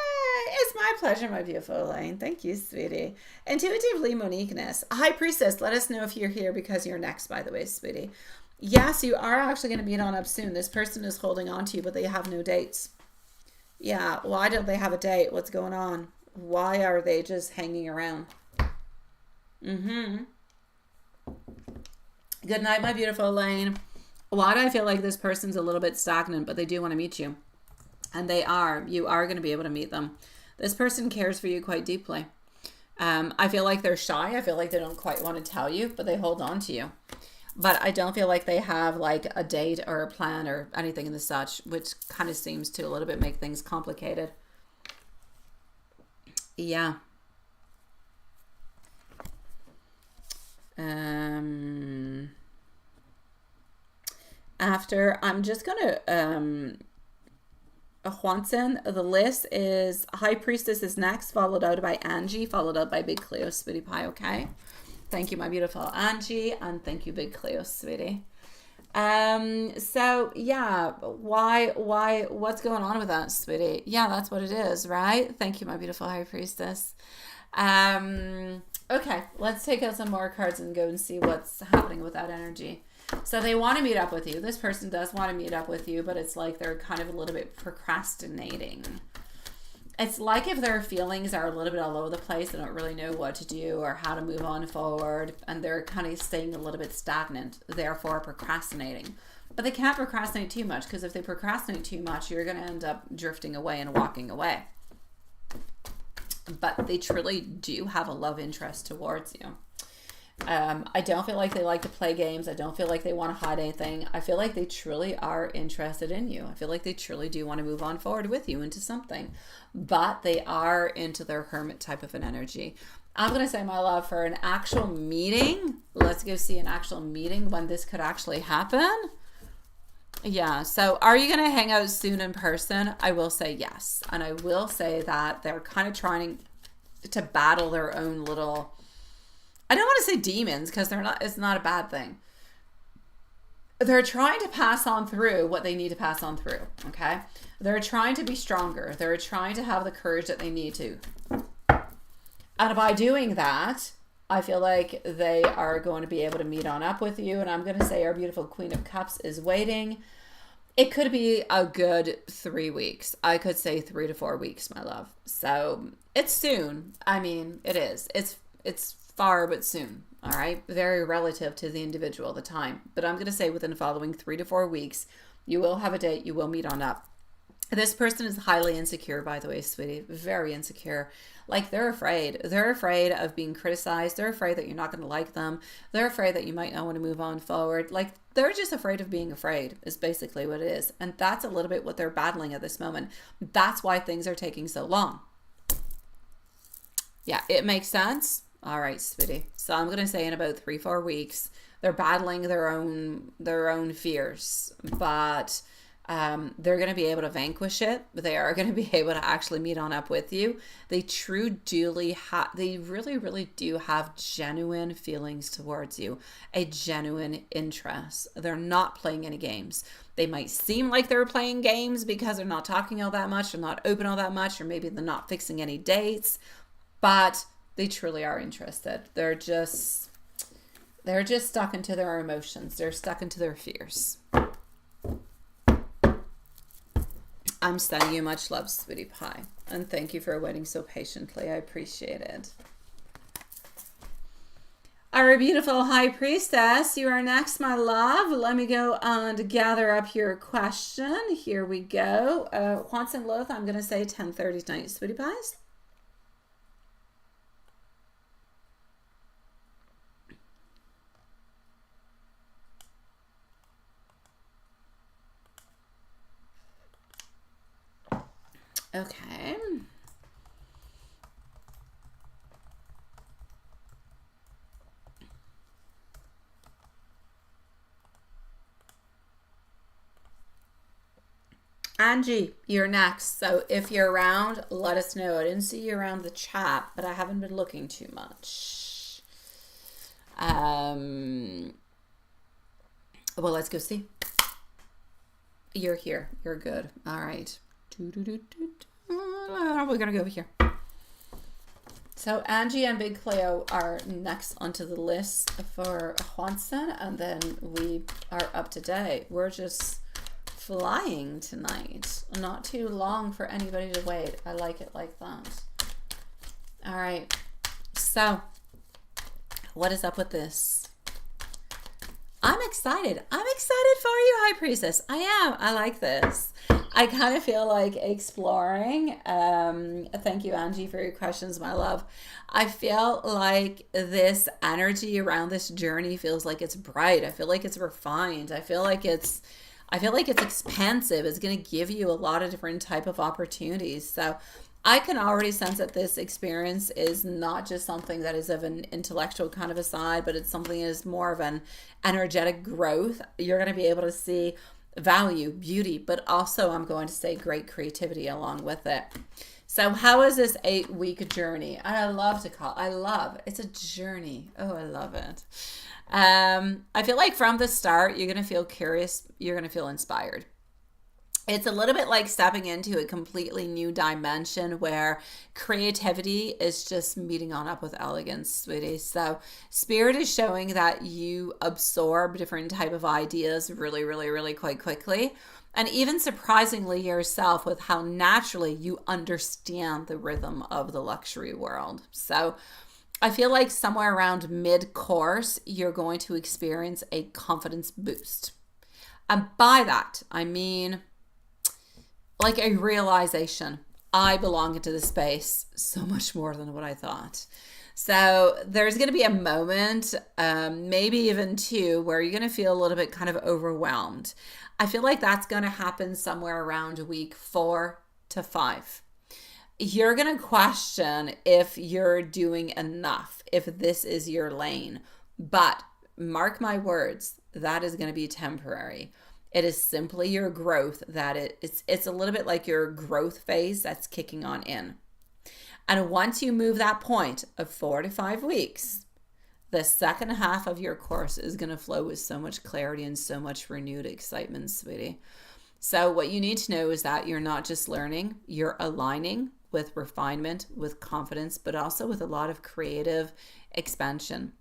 It's my pleasure, my beautiful Elaine. Thank you, sweetie. Intuitively Moniqueness, High Priestess, let us know if you're here because you're next, by the way, sweetie. Yes, you are actually going to meet on up soon. This person is holding on to you, but they have no dates. Yeah, why don't they have a date? What's going on? Why are they just hanging around? Good night, my beautiful Elaine. Why do I feel like this person's a little bit stagnant, but they do want to meet you? And they are. You are going to be able to meet them. This person cares for you quite deeply. I feel like they're shy. I feel like they don't quite want to tell you, but they hold on to you. But I don't feel like they have like a date or a plan or anything in the such, which kind of seems to a little bit make things complicated. Yeah. After, I'm just gonna Juanson, the list is High Priestess is next, followed out by Angie, followed out by Big Cleo, sweetie pie. Okay, thank you, my beautiful Angie, and thank you, Big Cleo, sweetie. So yeah, what's going on with that, sweetie? Yeah, that's what it is, right? Thank you, my beautiful High Priestess. Okay, let's take out some more cards and go and see what's happening with that energy. So they want to meet up with you. This person does want to meet up with you, but it's like they're kind of a little bit procrastinating. It's like if their feelings are a little bit all over the place, they don't really know what to do or how to move on forward, and they're kind of staying a little bit stagnant, therefore procrastinating. But they can't procrastinate too much, because if they procrastinate too much, you're going to end up drifting away and walking away. But they truly do have a love interest towards you. I don't feel like they like to play games. I don't feel like they want to hide anything. I feel like they truly are interested in you. I feel like they truly do want to move on forward with you into something. But they are into their hermit type of an energy. I'm going to say, my love, for an actual meeting, let's go see an actual meeting when this could actually happen. Yeah, so are you going to hang out soon in person? I will say yes. And I will say that they're kind of trying to battle their own little, I don't want to say demons, because it's not a bad thing. They're trying to pass on through what they need to pass on through, okay? They're trying to be stronger. They're trying to have the courage that they need to. And by doing that, I feel like they are going to be able to meet on up with you. And I'm going to say our beautiful Queen of Cups is waiting. It could be a good 3 weeks. I could say 3 to 4 weeks, my love. So it's soon. I mean, it is. It's far, but soon. All right. Very relative to the individual, the time. But I'm going to say within the following 3 to 4 weeks, you will have a date. You will meet on up. This person is highly insecure, by the way, sweetie. Very insecure. Like, they're afraid. They're afraid of being criticized. They're afraid that you're not going to like them. They're afraid that you might not want to move on forward. Like, they're just afraid of being afraid is basically what it is. And that's a little bit what they're battling at this moment. That's why things are taking so long. Yeah, it makes sense. All right, sweetie. So I'm gonna say in about 3-4 weeks, they're battling their own fears, but they're going to be able to vanquish it. They are going to be able to actually meet on up with you. They they really, really do have genuine feelings towards you, a genuine interest. They're not playing any games. They might seem like they're playing games because they're not talking all that much, or not open all that much, or maybe they're not fixing any dates, but they truly are interested. They're just stuck into their emotions. They're stuck into their fears. I'm sending you much love, sweetie pie. And thank you for waiting so patiently. I appreciate it. Our beautiful high priestess, you are next, my love. Let me go and gather up your question. Here we go. Wants and Loath, I'm going to say 10:30 tonight, sweetie pies. Okay. Angie, you're next. So if you're around, let us know. I didn't see you around the chat, but I haven't been looking too much. Well, let's go see. You're here. You're good. All right. We're going to go over here. So Angie and Big Cleo are next onto the list for Juanson, and then we are up to date. We're just flying tonight. Not too long for anybody to wait. I like it like that. All right. So what is up with this? I'm excited. I'm excited for you, High Priestess. I am. I like this. I kind of feel like exploring. Thank you, Angie, for your questions, my love. I feel like this energy around this journey feels like it's bright. I feel like it's refined. I feel like it's expansive. It's going to give you a lot of different type of opportunities. So I can already sense that this experience is not just something that is of an intellectual kind of a side, but it's something that is more of an energetic growth. You're going to be able to see value, beauty, but also I'm going to say great creativity along with it. So how is this 8-week journey? I love it's a journey. Oh, I love it. I feel like from the start, you're going to feel curious. You're going to feel inspired. It's a little bit like stepping into a completely new dimension where creativity is just meeting on up with elegance, sweetie. So Spirit is showing that you absorb different type of ideas really, really, really quite quickly. And even surprisingly yourself with how naturally you understand the rhythm of the luxury world. So I feel like somewhere around mid-course, you're going to experience a confidence boost. And by that, I mean like a realization. I belong into this space so much more than what I thought. So there's going to be a moment, maybe even two, where you're going to feel a little bit kind of overwhelmed. I feel like that's going to happen somewhere around week 4 to 5. You're going to question if you're doing enough, if this is your lane. But mark my words, that is going to be temporary. It is simply your growth it's a little bit like your growth phase that's kicking on in. And once you move that point of 4 to 5 weeks, the second half of your course is going to flow with so much clarity and so much renewed excitement, sweetie. So what you need to know is that you're not just learning, you're aligning with refinement, with confidence, but also with a lot of creative expansion.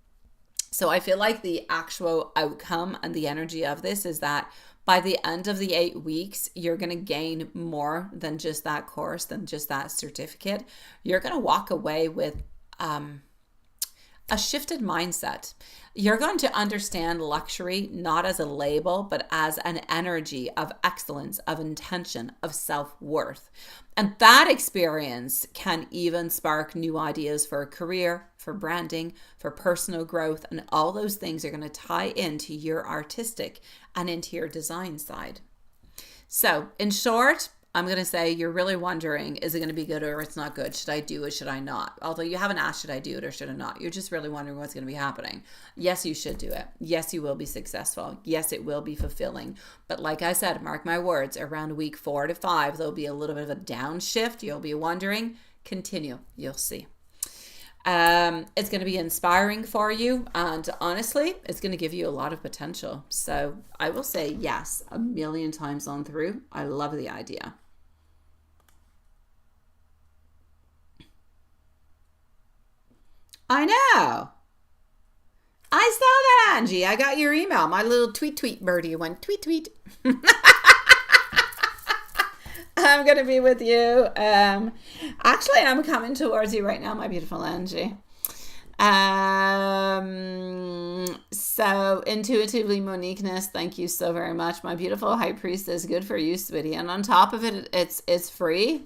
So I feel like the actual outcome and the energy of this is that by the end of the 8 weeks, you're going to gain more than just that course, than just that certificate. You're going to walk away with a shifted mindset. You're going to understand luxury not as a label, but as an energy of excellence, of intention, of self-worth. And that experience can even spark new ideas for a career, for branding, for personal growth, and all those things are going to tie into your artistic and into your design side. So in short, I'm going to say you're really wondering, is it going to be good or it's not good? Should I do it? Should I not? Although you haven't asked, should I do it or should I not? You're just really wondering what's going to be happening. Yes, you should do it. Yes, you will be successful. Yes, it will be fulfilling. But like I said, mark my words, around week 4 to 5, there'll be a little bit of a downshift. You'll be wondering. Continue. You'll see. It's going to be inspiring for you, and honestly, it's going to give you a lot of potential. So I will say yes, a million times on through. I love the idea. I know. I saw that, Angie. I got your email. My little tweet birdie went tweet tweet. I'm going to be with you. Actually, I'm coming towards you right now, my beautiful Angie. So intuitively Moniqueness, thank you so very much. My beautiful high priestess, good for you, sweetie. And on top of it, it's free.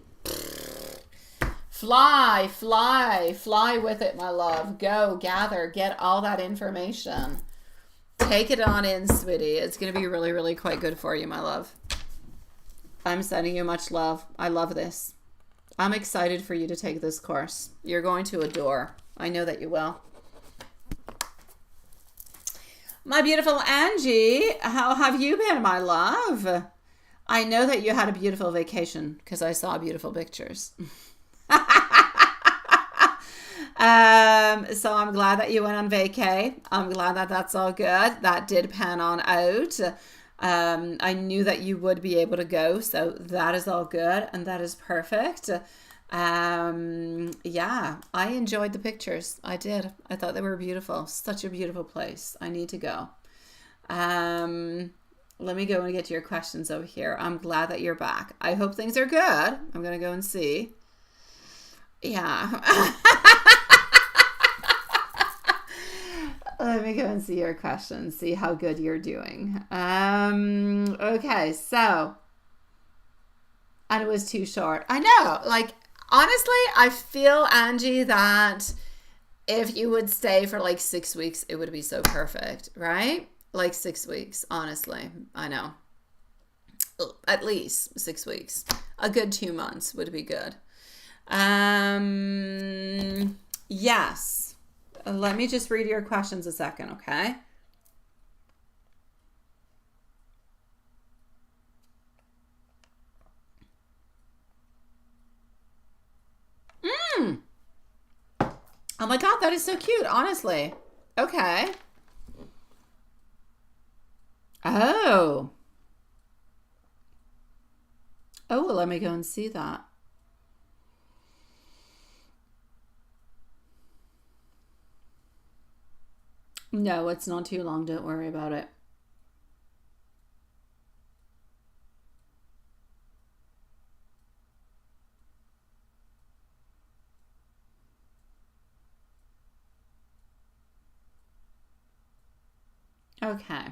Fly with it, my love. Go, gather, get all that information. Take it on in, sweetie. It's going to be really, really quite good for you, my love. I'm sending you much love. I love this. I'm excited for you to take this course. You're going to adore. I know that you will. My beautiful Angie, how have you been, my love? I know that you had a beautiful vacation because I saw beautiful pictures. So I'm glad that you went on vacay. I'm glad that that's all good. That did pan on out. I knew that you would be able to go, so that is all good and that is perfect. Yeah, I enjoyed the pictures. I did. I thought they were beautiful. Such a beautiful place. I need to go. Let me go and get to your questions over here. I'm glad that you're back. I hope things are good. I'm going to go and see. Yeah. Let me go and see your questions, see how good you're doing. Okay, so, and it was too short. I know, like, honestly, I feel, Angie, that if you would stay for like 6 weeks, it would be so perfect, right? Like 6 weeks, honestly. I know. At least 6 weeks. A good 2 months would be good. Yes. Let me just read your questions a second, okay? Oh my God, that is so cute, honestly. Okay. Oh. Oh, well, let me go and see that. No, it's not too long. Don't worry about it. Okay.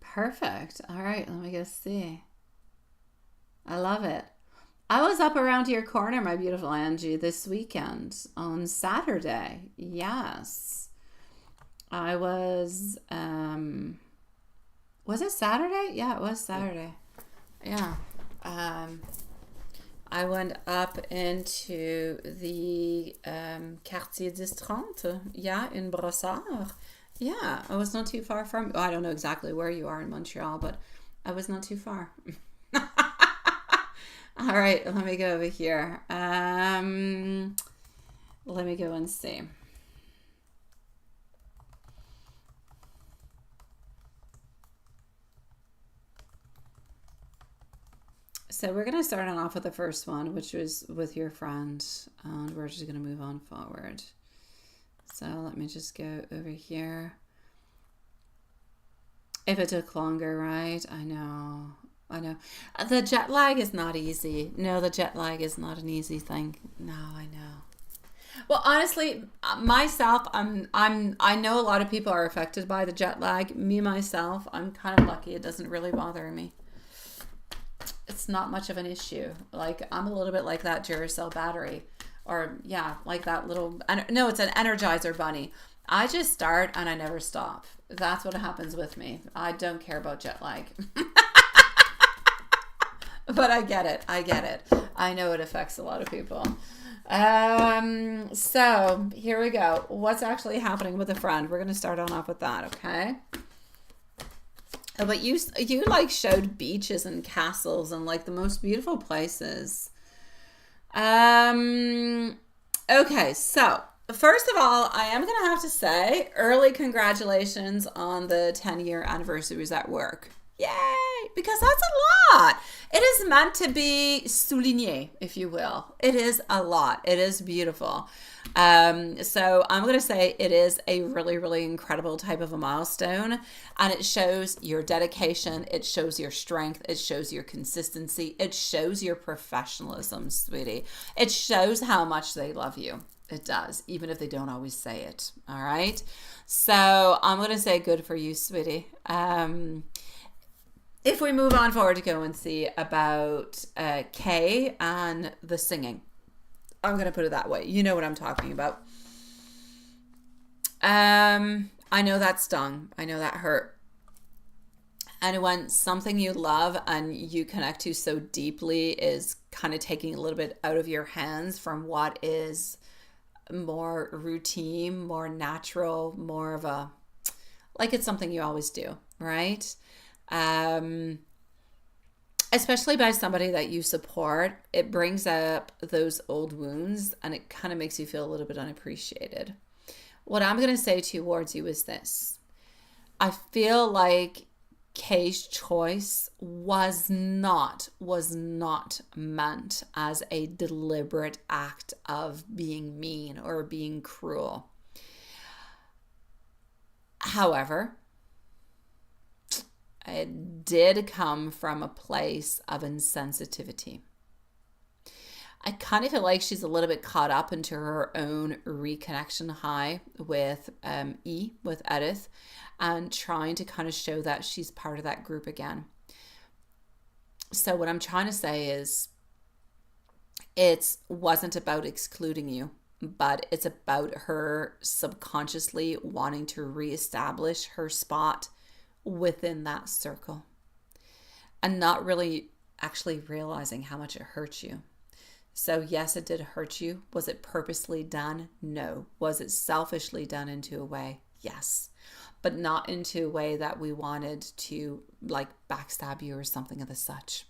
Perfect. All right, let me go see. I love it. I was up around your corner, my beautiful Angie, this weekend on Saturday. Yes. I was it Saturday? Yeah, it was Saturday. Yeah. I went up into the Quartier des Trente, yeah, in Brossard. Yeah, I was not too far from, I don't know exactly where you are in Montreal, but I was not too far. All right, let me go over here. Let me go and see. So we're going to start on off with the first one, which was with your friend, and we're just going to move on forward. So let me just go over here. If it took longer, right? I know. The jet lag is not easy. No, the jet lag is not an easy thing. No, I know. Well, honestly, myself, I know a lot of people are affected by the jet lag. Me, myself, I'm kind of lucky. It doesn't really bother me. It's not much of an issue. Like, I'm a little bit like that Duracell battery. Or, yeah, like that little... No, it's an Energizer bunny. I just start and I never stop. That's what happens with me. I don't care about jet lag. But I get it. I get it. I know it affects a lot of people. So here we go. What's actually happening with a friend? We're going to start on off with that, okay? But you like showed beaches and castles and like the most beautiful places. Okay, so first of all, I am going to have to say early congratulations on the 10-year anniversaries at work. Yay! Because that's a lot. It is meant to be souligné, if you will. It is a lot. It is beautiful. So I'm going to say it is a really, really incredible type of a milestone. And it shows your dedication. It shows your strength. It shows your consistency. It shows your professionalism, sweetie. It shows how much they love you. It does, even if they don't always say it. All right. So I'm going to say good for you, sweetie. If we move on forward to go and see about Kay and the singing. I'm going to put it that way. You know what I'm talking about. I know that stung. I know that hurt. And when something you love and you connect to so deeply is kind of taking a little bit out of your hands from what is more routine, more natural, more of a, like it's something you always do, right? Especially by somebody that you support, it brings up those old wounds and it kind of makes you feel a little bit unappreciated. What I'm going to say towards you is this. I feel like Kay's choice was not meant as a deliberate act of being mean or being cruel. However, it did come from a place of insensitivity. I kind of feel like she's a little bit caught up into her own reconnection high with with Edith, and trying to kind of show that she's part of that group again. So what I'm trying to say is it wasn't about excluding you, but it's about her subconsciously wanting to reestablish her spot within that circle and not really actually realizing how much it hurt you. So yes, it did hurt you. Was it purposely done? No. Was it selfishly done into a way? Yes. But not into a way that we wanted to like backstab you or something of the such.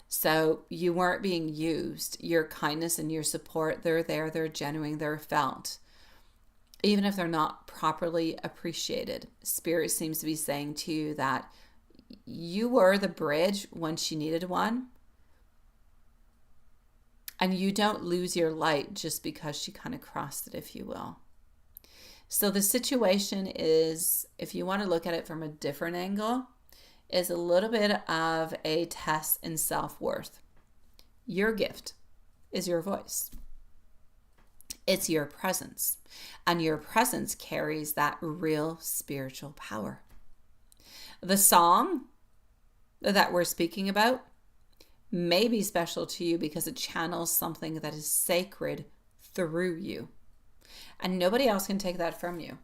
So you weren't being used. Your kindness and your support, they're there, they're genuine, they're felt. Even if they're not properly appreciated. Spirit seems to be saying to you that you were the bridge when she needed one. And you don't lose your light just because she kind of crossed it, if you will. So the situation is, if you want to look at it from a different angle, is a little bit of a test in self-worth. Your gift is your voice. It's your presence. And your presence carries that real spiritual power. The song that we're speaking about may be special to you because it channels something that is sacred through you. And nobody else can take that from you.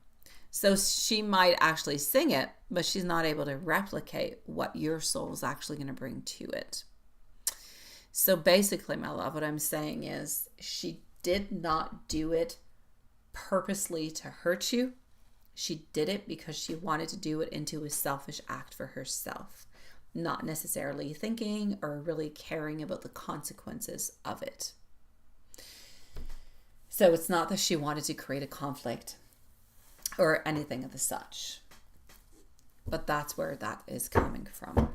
So she might actually sing it, but she's not able to replicate what your soul is actually going to bring to it. So basically, my love, what I'm saying is she did not do it purposely to hurt you. She did it because she wanted to do it into a selfish act for herself, not necessarily thinking or really caring about the consequences of it. So it's not that she wanted to create a conflict or anything of the such, but that's where that is coming from.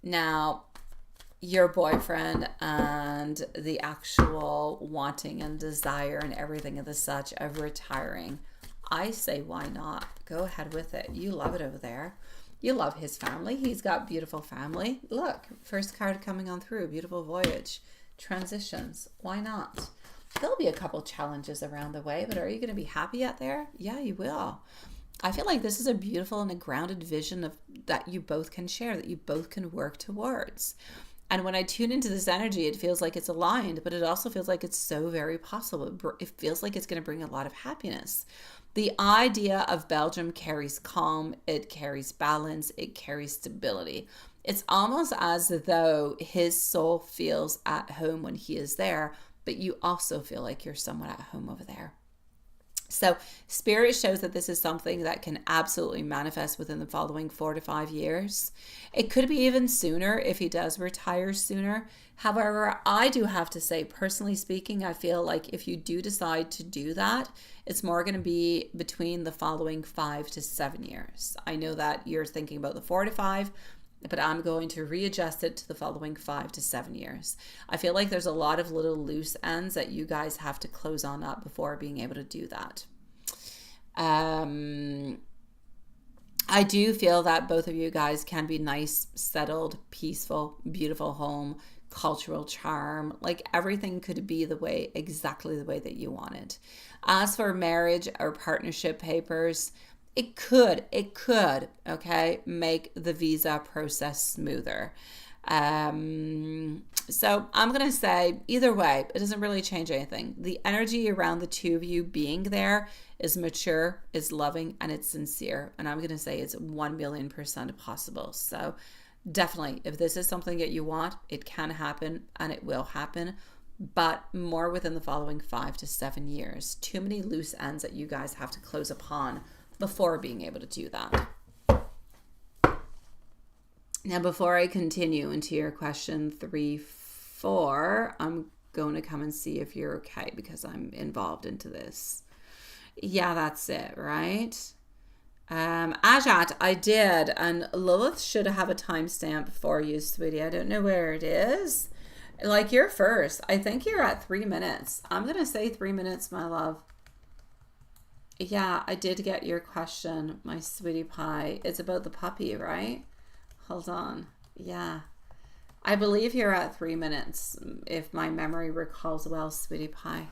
Now, your boyfriend and the actual wanting and desire and everything of the such of retiring, I say why not? Go ahead with it. You love it over there. You love his family. He's got beautiful family. Look, first card coming on through. Beautiful voyage. Transitions. Why not? There'll be a couple challenges around the way, but are you going to be happy out there? Yeah, you will. I feel like this is a beautiful and a grounded vision of that you both can share, that you both can work towards. And when I tune into this energy, it feels like it's aligned, but it also feels like it's so very possible. It feels like it's going to bring a lot of happiness. The idea of Belgium carries calm, it carries balance, it carries stability. It's almost as though his soul feels at home when he is there, but you also feel like you're somewhat at home over there. So Spirit shows that this is something that can absolutely manifest within the following 4 to 5 years. It could be even sooner if he does retire sooner. However, I do have to say, personally speaking, I feel like if you do decide to do that, it's more going to be between the following 5 to 7 years. I know that you're thinking about the 4 to 5, but I'm going to readjust it to the following 5 to 7 years. I feel like there's a lot of little loose ends that you guys have to close on up before being able to do that. I do feel that both of you guys can be nice, settled, peaceful, beautiful home, cultural charm. Like everything could be exactly the way that you want it. As for marriage or partnership papers, it could, okay, make the visa process smoother. So I'm going to say either way, it doesn't really change anything. The energy around the two of you being there is mature, is loving, and it's sincere. And I'm going to say it's 1,000,000% possible. So definitely, if this is something that you want, it can happen and it will happen, but more within the following 5 to 7 years. Too many loose ends that you guys have to close upon before being able to do that. Now, before I continue into your question 3, 4, I'm going to come and see if you're okay because I'm involved into this. Yeah, that's it, right? Ajat, I did, and Lilith should have a timestamp for you, sweetie. I don't know where it is. Like, you're first. I think you're at 3 minutes. I'm going to say 3 minutes, my love. Yeah, I did get your question, my sweetie pie. It's about the puppy, right? Hold on. Yeah. I believe you're at 3 minutes, if my memory recalls well, sweetie pie.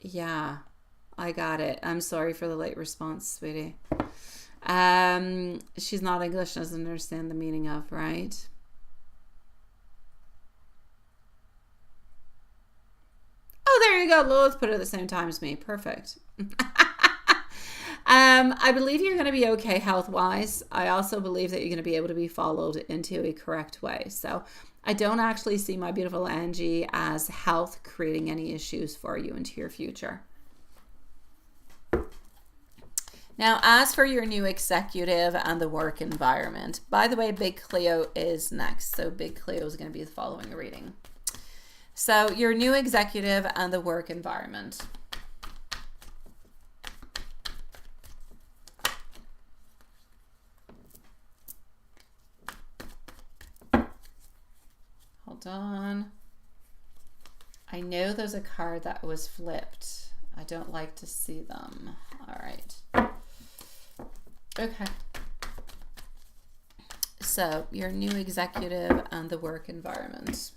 Yeah, I got it. I'm sorry for the late response, sweetie. She's not English, doesn't understand the meaning of, right? Oh, there you go. Lilith put it at the same time as me. Perfect. I believe you're going to be okay health-wise. I also believe that you're going to be able to be followed into a correct way. So I don't actually see, my beautiful Angie, as health creating any issues for you into your future. Now, as for your new executive and the work environment, by the way, Big Cleo is next. So Big Cleo is going to be the following reading. So your new executive and the work environment. Hold on. I know there's a card that was flipped. I don't like to see them. All right. Okay. So your new executive and the work environment.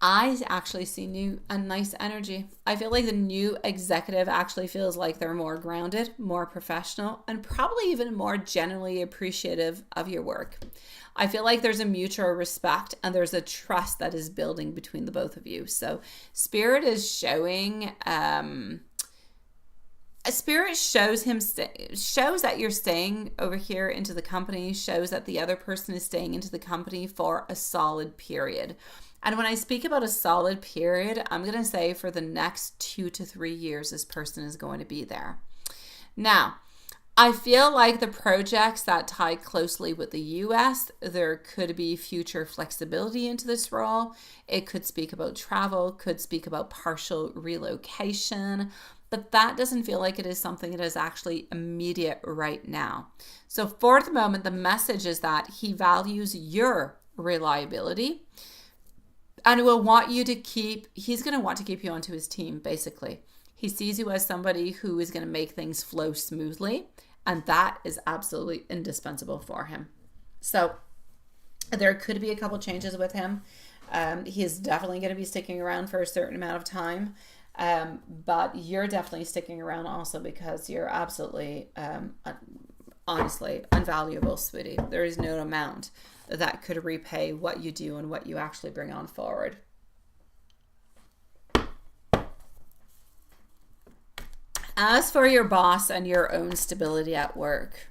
I actually see a nice energy. I feel like the new executive actually feels like they're more grounded, more professional, and probably even more genuinely appreciative of your work. I feel like there's a mutual respect and there's a trust that is building between the both of you. So Spirit is showing, Spirit shows that you're staying over here into the company, shows that the other person is staying into the company for a solid period. And when I speak about a solid period, I'm going to say for the next 2 to 3 years, this person is going to be there. Now, I feel like the projects that tie closely with the US, there could be future flexibility into this role. It could speak about travel, could speak about partial relocation, but that doesn't feel like it is something that is actually immediate right now. So for the moment, the message is that he values your reliability and he's going to want to keep you onto his team, basically. He sees you as somebody who is going to make things flow smoothly, and that is absolutely indispensable for him. So there could be a couple changes with him. He is definitely going to be sticking around for a certain amount of time. But you're definitely sticking around also because you're absolutely, honestly, invaluable, sweetie. There is no amount that could repay what you do and what you actually bring on forward. As for your boss and your own stability at work,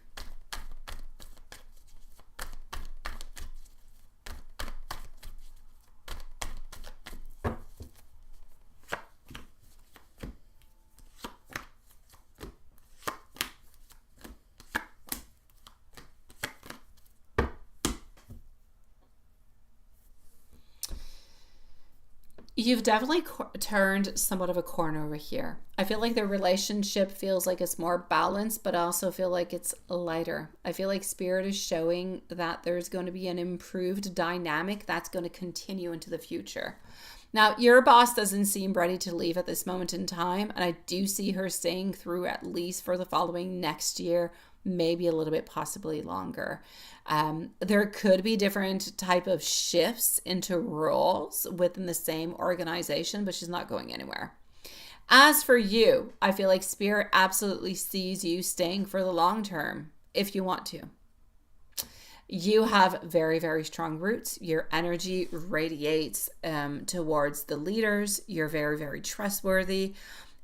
you've definitely turned somewhat of a corner over here. I feel like the relationship feels like it's more balanced, but I also feel like it's lighter. I feel like Spirit is showing that there's going to be an improved dynamic that's going to continue into the future. Now, your boss doesn't seem ready to leave at this moment in time, and I do see her staying through at least for the following next year, maybe a little bit possibly longer. There could be different type of shifts into roles within the same organization, but she's not going anywhere. As for you, I feel like Spirit absolutely sees you staying for the long term if you want to. You have very, very strong roots. Your energy radiates towards the leaders. You're very, very trustworthy.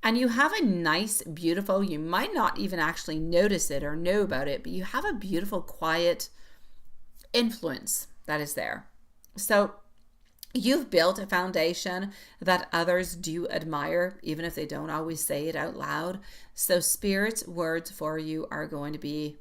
And you have a nice, beautiful, you might not even actually notice it or know about it, but you have a beautiful, quiet influence that is there. So you've built a foundation that others do admire, even if they don't always say it out loud. So Spirit's words for you are going to be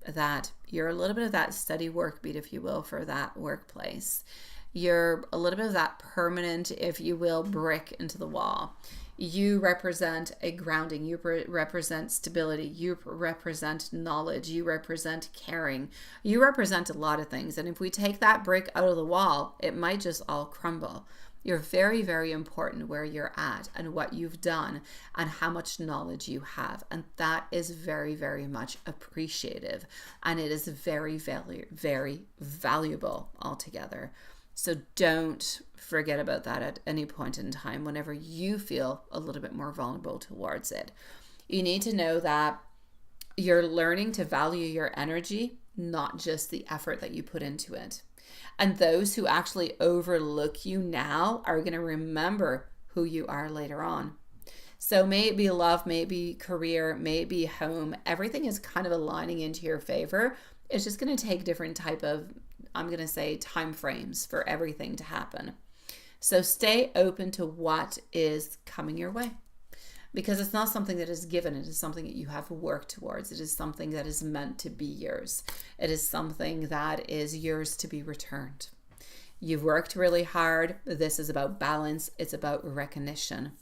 that you're a little bit of that steady work beat, if you will, for that workplace. You're a little bit of that permanent, if you will, brick into the wall. You represent a grounding. You represent stability. You represent knowledge. You represent caring. You represent a lot of things. And if we take that brick out of the wall, it might just all crumble. You're very, very important where you're at and what you've done and how much knowledge you have. And that is very, very much appreciative. And it is very, very, very valuable altogether. So don't forget about that at any point in time whenever you feel a little bit more vulnerable towards it. You need to know that you're learning to value your energy, not just the effort that you put into it. And those who actually overlook you now are going to remember who you are later on. So may it be love, may it be career, may it be home, everything is kind of aligning into your favor. It's just going to take different type of, I'm going to say, time frames for everything to happen. So stay open to what is coming your way, because it's not something that is given. It is something that you have worked towards. It is something that is meant to be yours. It is something that is yours to be returned. You've worked really hard. This is about balance. It's about recognition.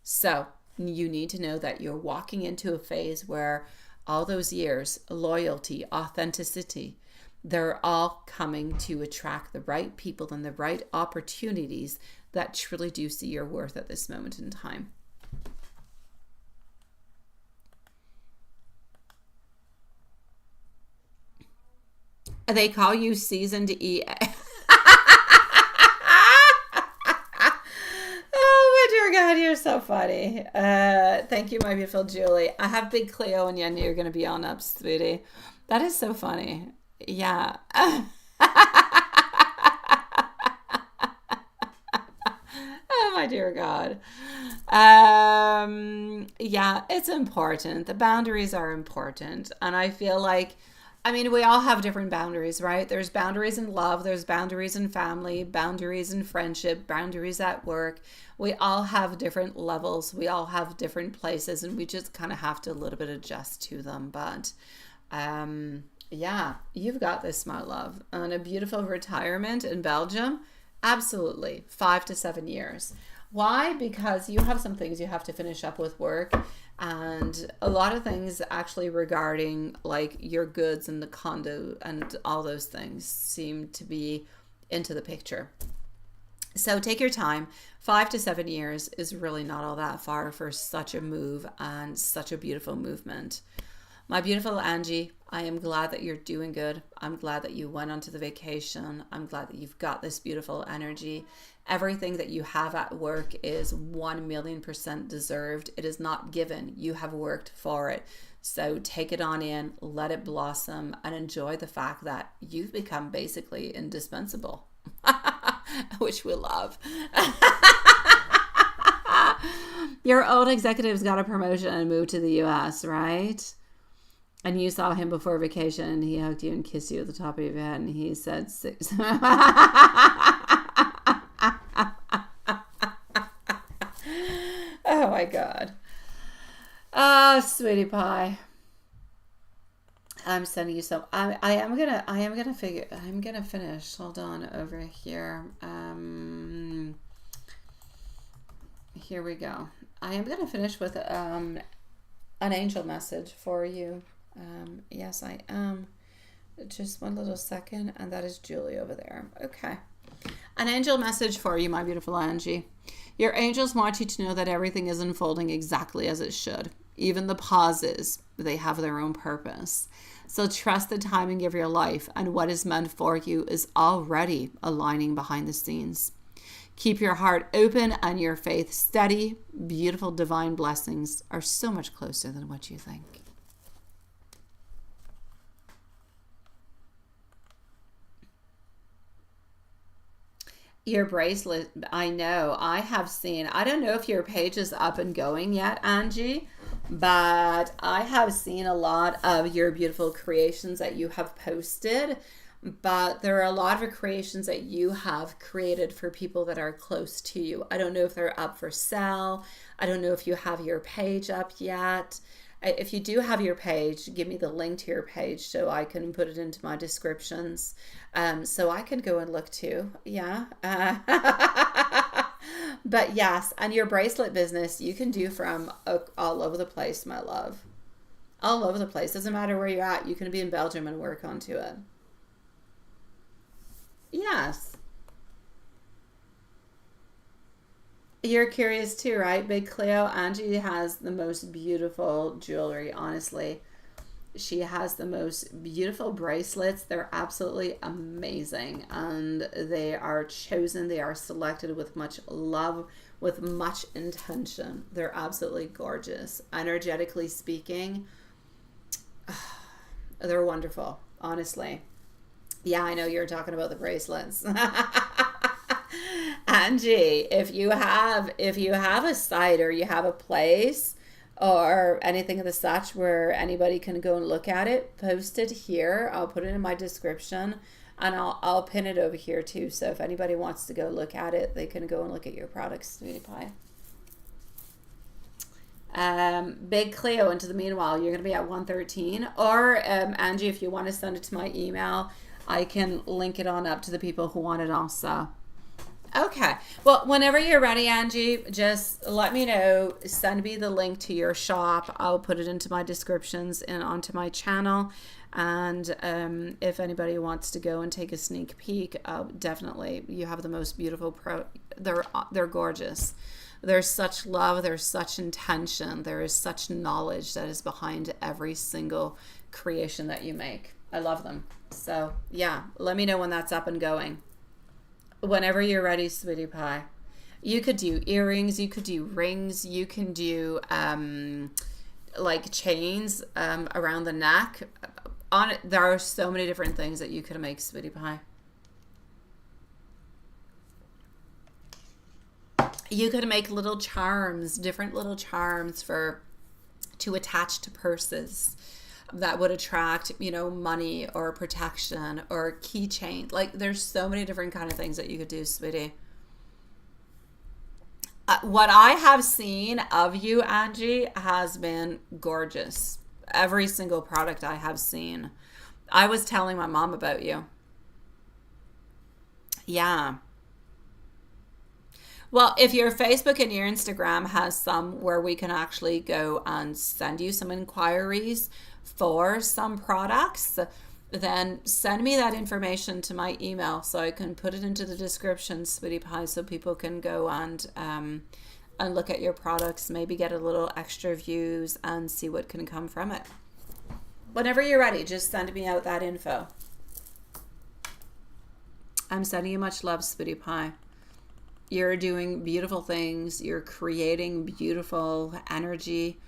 So you need to know that you're walking into a phase where all those years, loyalty, authenticity, they're all coming to attract the right people and the right opportunities that truly do see your worth at this moment in time. They call you seasoned EA. Oh my dear God, you're so funny. Thank you, my beautiful Julie. I have Big Cleo and Yenny are going to be on up, sweetie. That is so funny. Yeah. Oh my dear God. Yeah, it's important. The boundaries are important. And I feel like, I mean, we all have different boundaries, right? There's boundaries in love, there's boundaries in family, boundaries in friendship, boundaries at work. We all have different levels. We all have different places, and we just kind of have to a little bit adjust to them. But yeah, you've got this, my love. And a beautiful retirement in Belgium, absolutely, 5 to 7 years. Why? Because you have some things you have to finish up with work, and a lot of things actually regarding like your goods and the condo and all those things seem to be into the picture. So take your time. 5 to 7 years is really not all that far for such a move and such a beautiful movement. My beautiful Angie, I am glad that you're doing good. I'm glad that you went onto the vacation. I'm glad that you've got this beautiful energy. Everything that you have at work is 1,000,000% deserved. It is not given. You have worked for it. So take it on in, let it blossom, and enjoy the fact that you've become basically indispensable, which we love. Your old executive's got a promotion and moved to the US, right? And you saw him before vacation and he hugged you and kissed you at the top of your head and he said six. Oh my God. Oh, sweetie pie. I'm sending you some. I'm gonna finish. Hold on over here. Here we go. I am gonna finish with an angel message for you. Yes, I am. Just one little second, and that is Julie over there. Okay. An angel message for you, my beautiful Angie. Your angels want you to know that everything is unfolding exactly as it should. Even the pauses, they have their own purpose. So trust the timing of your life, and what is meant for you is already aligning behind the scenes. Keep your heart open and your faith steady. Beautiful divine blessings are so much closer than what you think. Your bracelet, I know. I have seen, I don't know if your page is up and going yet, Angie, but I have seen a lot of your beautiful creations that you have posted. But there are a lot of creations that you have created for people that are close to you. I don't know if they're up for sale. I don't know if you have your page up yet. If you do have your page, give me the link to your page so I can put it into my descriptions. So I can go and look too. Yeah. But yes, and your bracelet business, you can do from all over the place, my love. All over the place. Doesn't matter where you're at. You can be in Belgium and work onto it. Yes. You're curious too, right? Big Cleo. Angie has the most beautiful jewelry, honestly. She has the most beautiful bracelets. They're absolutely amazing. And they are chosen, they are selected with much love, with much intention. They're absolutely gorgeous. Energetically speaking, they're wonderful, honestly. Yeah, I know you're talking about the bracelets. Angie, if you have a site or you have a place or anything of the such where anybody can go and look at it, post it here. I'll put it in my description and I'll pin it over here too. So if anybody wants to go look at it, they can go and look at your products, sweetie pie. Big Cleo, into the meanwhile, you're going to be at 113. Or Angie, if you want to send it to my email, I can link it on up to the people who want it also. Okay. Well, whenever you're ready, Angie, just let me know. Send me the link to your shop. I'll put it into my descriptions and onto my channel. And if anybody wants to go and take a sneak peek, definitely. You have the most beautiful they're gorgeous. There's such love. There's such intention. There is such knowledge that is behind every single creation that you make. I love them. So yeah, let me know when that's up and going. Whenever you're ready, sweetie pie. You could do earrings, you could do rings, you can do like chains around the neck. On it, there are so many different things that you could make, sweetie pie. You could make little charms, different little charms to attach to purses that would attract, money or protection or keychain. Like there's so many different kind of things that you could do, sweetie. What I have seen of you, Angie, has been gorgeous. Every single product I have seen. I was telling my mom about you. Yeah. Well, if your Facebook and your Instagram has some where we can actually go and send you some inquiries for some products, then send me that information to my email so I can put it into the description, sweetie pie, so people can go and look at your products, maybe get a little extra views and see what can come from it. Whenever you're ready, just send me out that info. I'm sending you much love, sweetie pie. You're doing beautiful things. You're creating beautiful energy.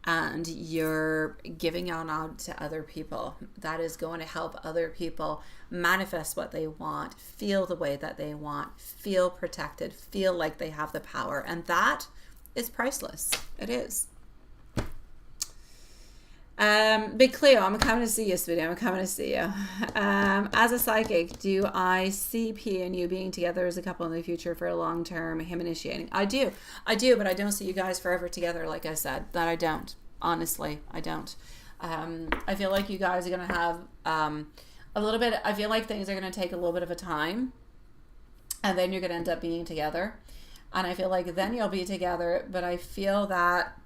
And you're giving out to other people. That is going to help other people manifest what they want, feel the way that they want, feel protected, feel like they have the power. And that is priceless. It is. Big Cleo, I'm coming to see you, sweetie. I'm coming to see you. As a psychic, do I see P and you being together as a couple in the future for a long term, him initiating? I do, but I don't see you guys forever together, like I said. That I don't. Honestly, I don't. I feel like you guys are going to have a little bit, I feel like things are going to take a little bit of a time, and then you're going to end up being together. And I feel like then you'll be together, but I feel that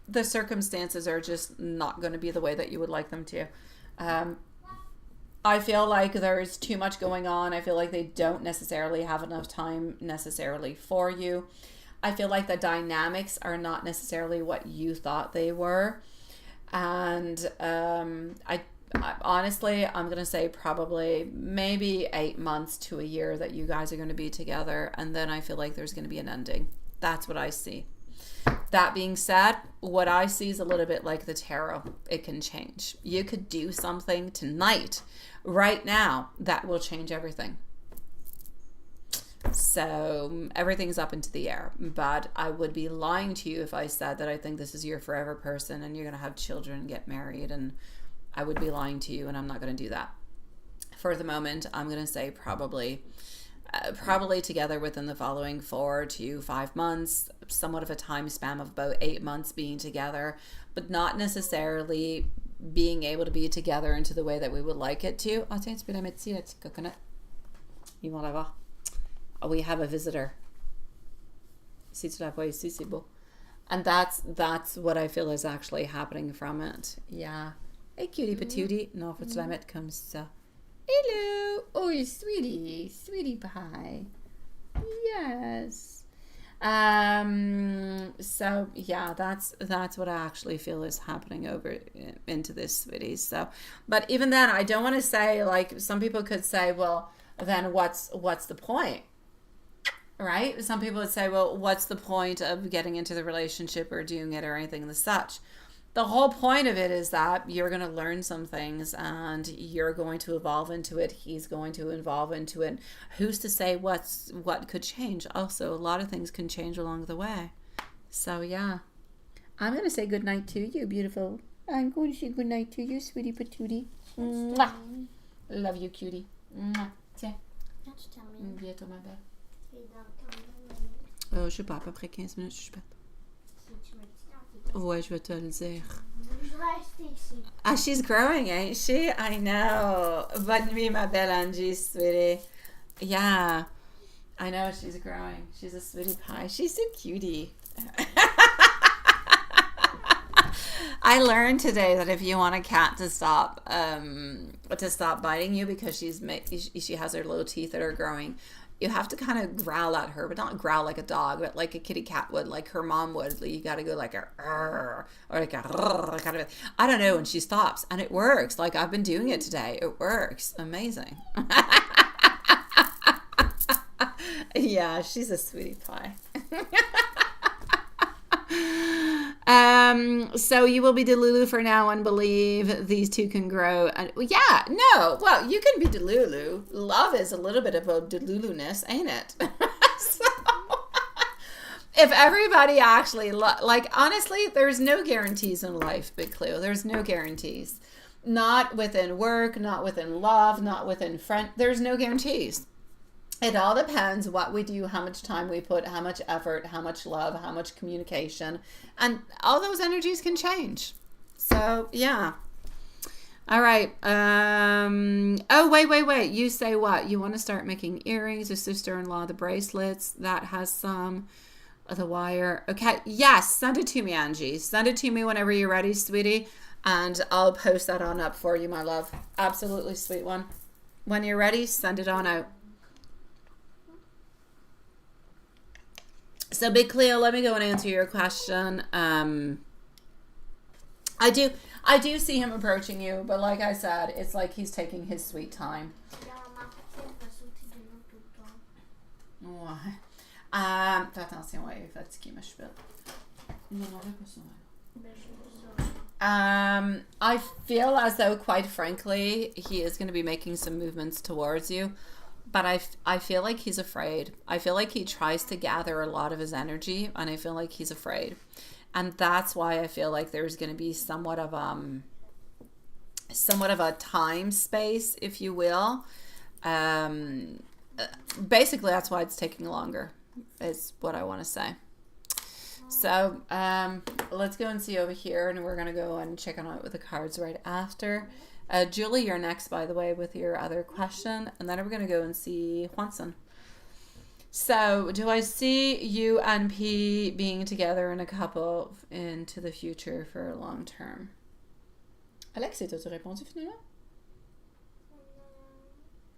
the circumstances are just not going to be the way that you would like them to. I feel like there's too much going on. I feel like they don't necessarily have enough time necessarily for you. I feel like the dynamics are not necessarily what you thought they were. And I honestly, I'm going to say probably maybe 8 months to a year that you guys are going to be together. And then I feel like there's going to be an ending. That's what I see. That being said, what I see is a little bit like the tarot. It can change. You could do something tonight, right now, that will change everything. So everything's up into the air. But I would be lying to you if I said that I think this is your forever person and you're going to have children and get married. And I would be lying to you, and I'm not going to do that. For the moment, I'm going to say probably together within the following 4 to 5 months, somewhat of a time span of about 8 months being together, but not necessarily being able to be together into the way that we would like it to. Oh, tiens, tu peux la mettre ici, la petite coconut. Ils vont la voir. Oh, we have a visitor. Si tu la vois ici, c'est beau. And that's what I feel is actually happening from it. Yeah. Hey, cutie patootie. Non, faut tu la mettre comme ça. Hello. Oh, you sweetie pie. Yes. So yeah, that's what I actually feel is happening over into this, sweetie. So, but even then, I don't want to say, like, some people could say, well, then what's the point? Right? Some people would say, well, what's the point of getting into the relationship or doing it or anything of the such? The whole point of it is that you're going to learn some things and you're going to evolve into it. He's going to evolve into it. Who's to say what could change? Also, a lot of things can change along the way. So, yeah. I'm going to say good night to you, beautiful. I'm going to say good night to you, sweetie patootie. Mwah. Love you, cutie. Mwah. Tiens. Bientôt, ma belle. Je sais pas, à peu près 15 minutes, je suis bête. Ouais, je vais te le dire. Ah, she's growing, ain't she? I know. Bonne nuit, ma belle Angie, sweetie. Yeah, I know she's growing. She's a sweetie pie. She's a cutie. I learned today that if you want a cat to stop biting you because she has her little teeth that are growing, you have to kind of growl at her, but not growl like a dog, but like a kitty cat would, like her mom would. You got to go like a or like a kind of. I don't know, and she stops, and it works. Like, I've been doing it today. It works. Amazing. Yeah, she's a sweetie pie. So you will be Delulu for now and believe these two can grow. And yeah, no, well, you can be Delulu. Love is a little bit about Delulu-ness, ain't it? So, if everybody actually, like, honestly, there's no guarantees in life, Big Cleo. There's no guarantees. Not within work, not within love, not within friend. There's no guarantees. It all depends what we do, how much time we put, how much effort, how much love, how much communication, and all those energies can change. So, yeah. All right. Oh, wait. You say what? You want to start making earrings, your sister-in-law, the bracelets, that has some of the wire. Okay. Yes. Send it to me, Angie. Send it to me whenever you're ready, sweetie, and I'll post that on up for you, my love. Absolutely, sweet one. When you're ready, send it on out. So, Big Cleo, let me go and answer your question. I I do see him approaching you, but like I said, it's like he's taking his sweet time. Ouais. Fais attention, ouais, il est fatigué, ma cheville. Non, non, pas ça. I feel as though, quite frankly, he is going to be making some movements towards you, but I feel like he's afraid. I feel like he tries to gather a lot of his energy, and I feel like he's afraid. And that's why I feel like there's going to be somewhat of a time space, if you will. Basically, that's why it's taking longer, is what I want to say. So let's go and see over here, and we're going to go and check on it with the cards right after. Julie, you're next, by the way, with your other question, and then we're going to go and see Juanson. So, do I see you and P being together in a couple into the future for a long term? Alex, t'as-tu répondu finalement?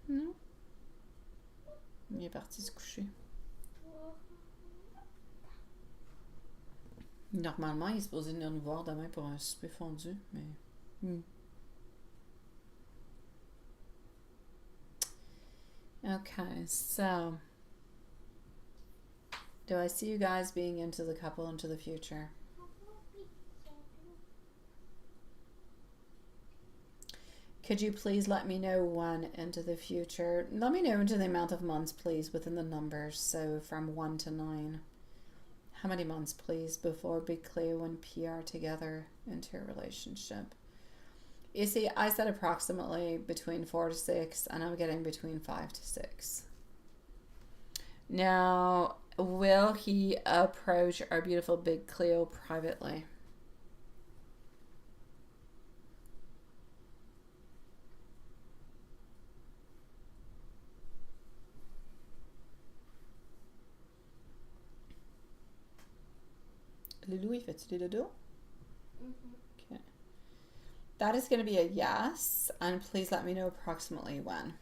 Non? Il est parti se coucher. Normalement, il est supposé venir nous voir demain pour un souper fondu, mais... Okay, so... Do I see you guys being into the couple into the future? Could you please let me know when into the future? Let me know into the amount of months, please, within the numbers. So from 1 to 9. How many months, please, before Big Cleo and P are together into a relationship? You see, I said approximately between 4 to 6, and I'm getting between 5 to 6. Now, will he approach our beautiful Big Cleo privately? Loulou, il fait-tu des dodos? Okay. That is going to be a yes, and please let me know approximately when.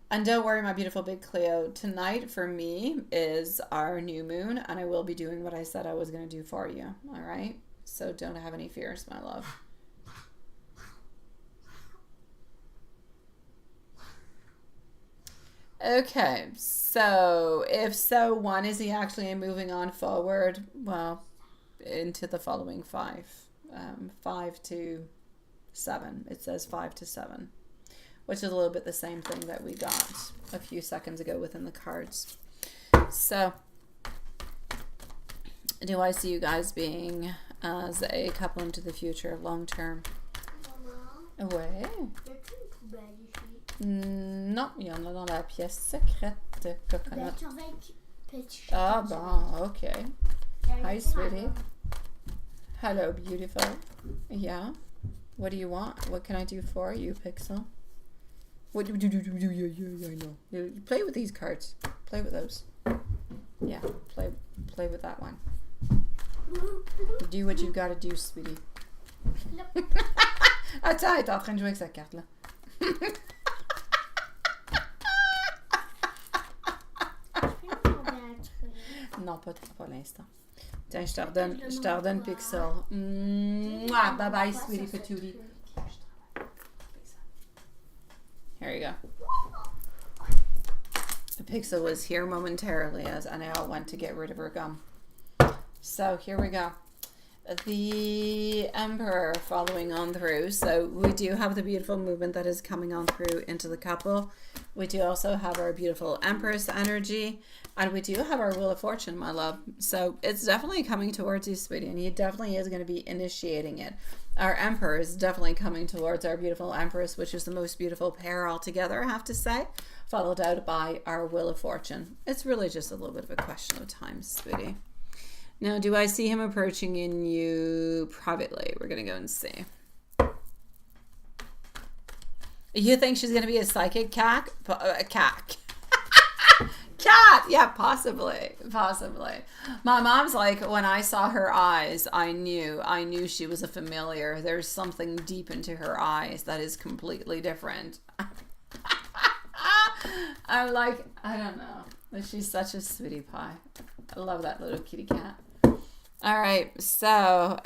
And don't worry, my beautiful Big Cleo, tonight for me is our new moon, and I will be doing what I said I was going to do for you, all right? So don't have any fears, my love. Okay, so if so, when is he actually moving on forward? Well, into the following 5. 5 to 7. It says 5 to 7. Which is a little bit the same thing that we got a few seconds ago within the cards. So, do I see you guys being as a couple into the future, long term? Maman, ouais. Y a-t-il une poubelle ici? Non, il y en a dans la pièce secrète, coconut. Ah bon, okay. Hi, sweetie. Hello, beautiful. Yeah. What do you want? What can I do for you, Pixel? What do yeah, I know. Play with these cards. Play with those. Yeah, play with that one. Do what you gotta do, sweetie. Attends, elle est en train de jouer avec sa carte, là. Non, pas l'instant. Tiens, je te redonne Pixel. Mwah, bye bye, sweetie patootie. Here you go. Pixel was here momentarily as Anel went to get rid of her gum. So here we go. The Emperor following on through. So we do have the beautiful movement that is coming on through into the couple. We do also have our beautiful Empress energy. And we do have our Wheel of Fortune, my love. So it's definitely coming towards you, sweetie. And he definitely is going to be initiating it. Our Emperor is definitely coming towards our beautiful Empress, which is the most beautiful pair altogether, I have to say. Followed out by our Wheel of Fortune. It's really just a little bit of a question of time, sweetie. Now, do I see him approaching in you privately? We're going to go and see. You think she's going to be a psychic cat? A cat. Cat! Yeah, possibly. Possibly. My mom's like, when I saw her eyes, I knew she was a familiar. There's something deep into her eyes that is completely different. I'm like, I don't know. She's such a sweetie pie. I love that little kitty cat. All right, so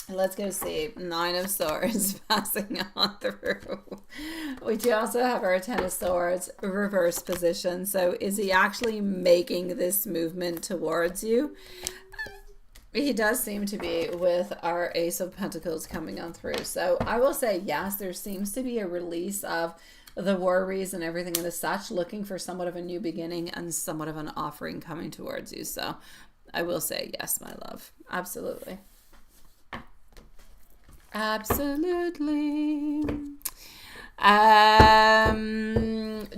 let's go see. 9 of Swords passing on through. We do also have our 10 of Swords reverse position. So is he actually making this movement towards you? He does seem to be, with our Ace of Pentacles coming on through. So I will say yes, there seems to be a release of the worries and everything and such, looking for somewhat of a new beginning and somewhat of an offering coming towards you. So I will say yes, my love. Absolutely. Absolutely.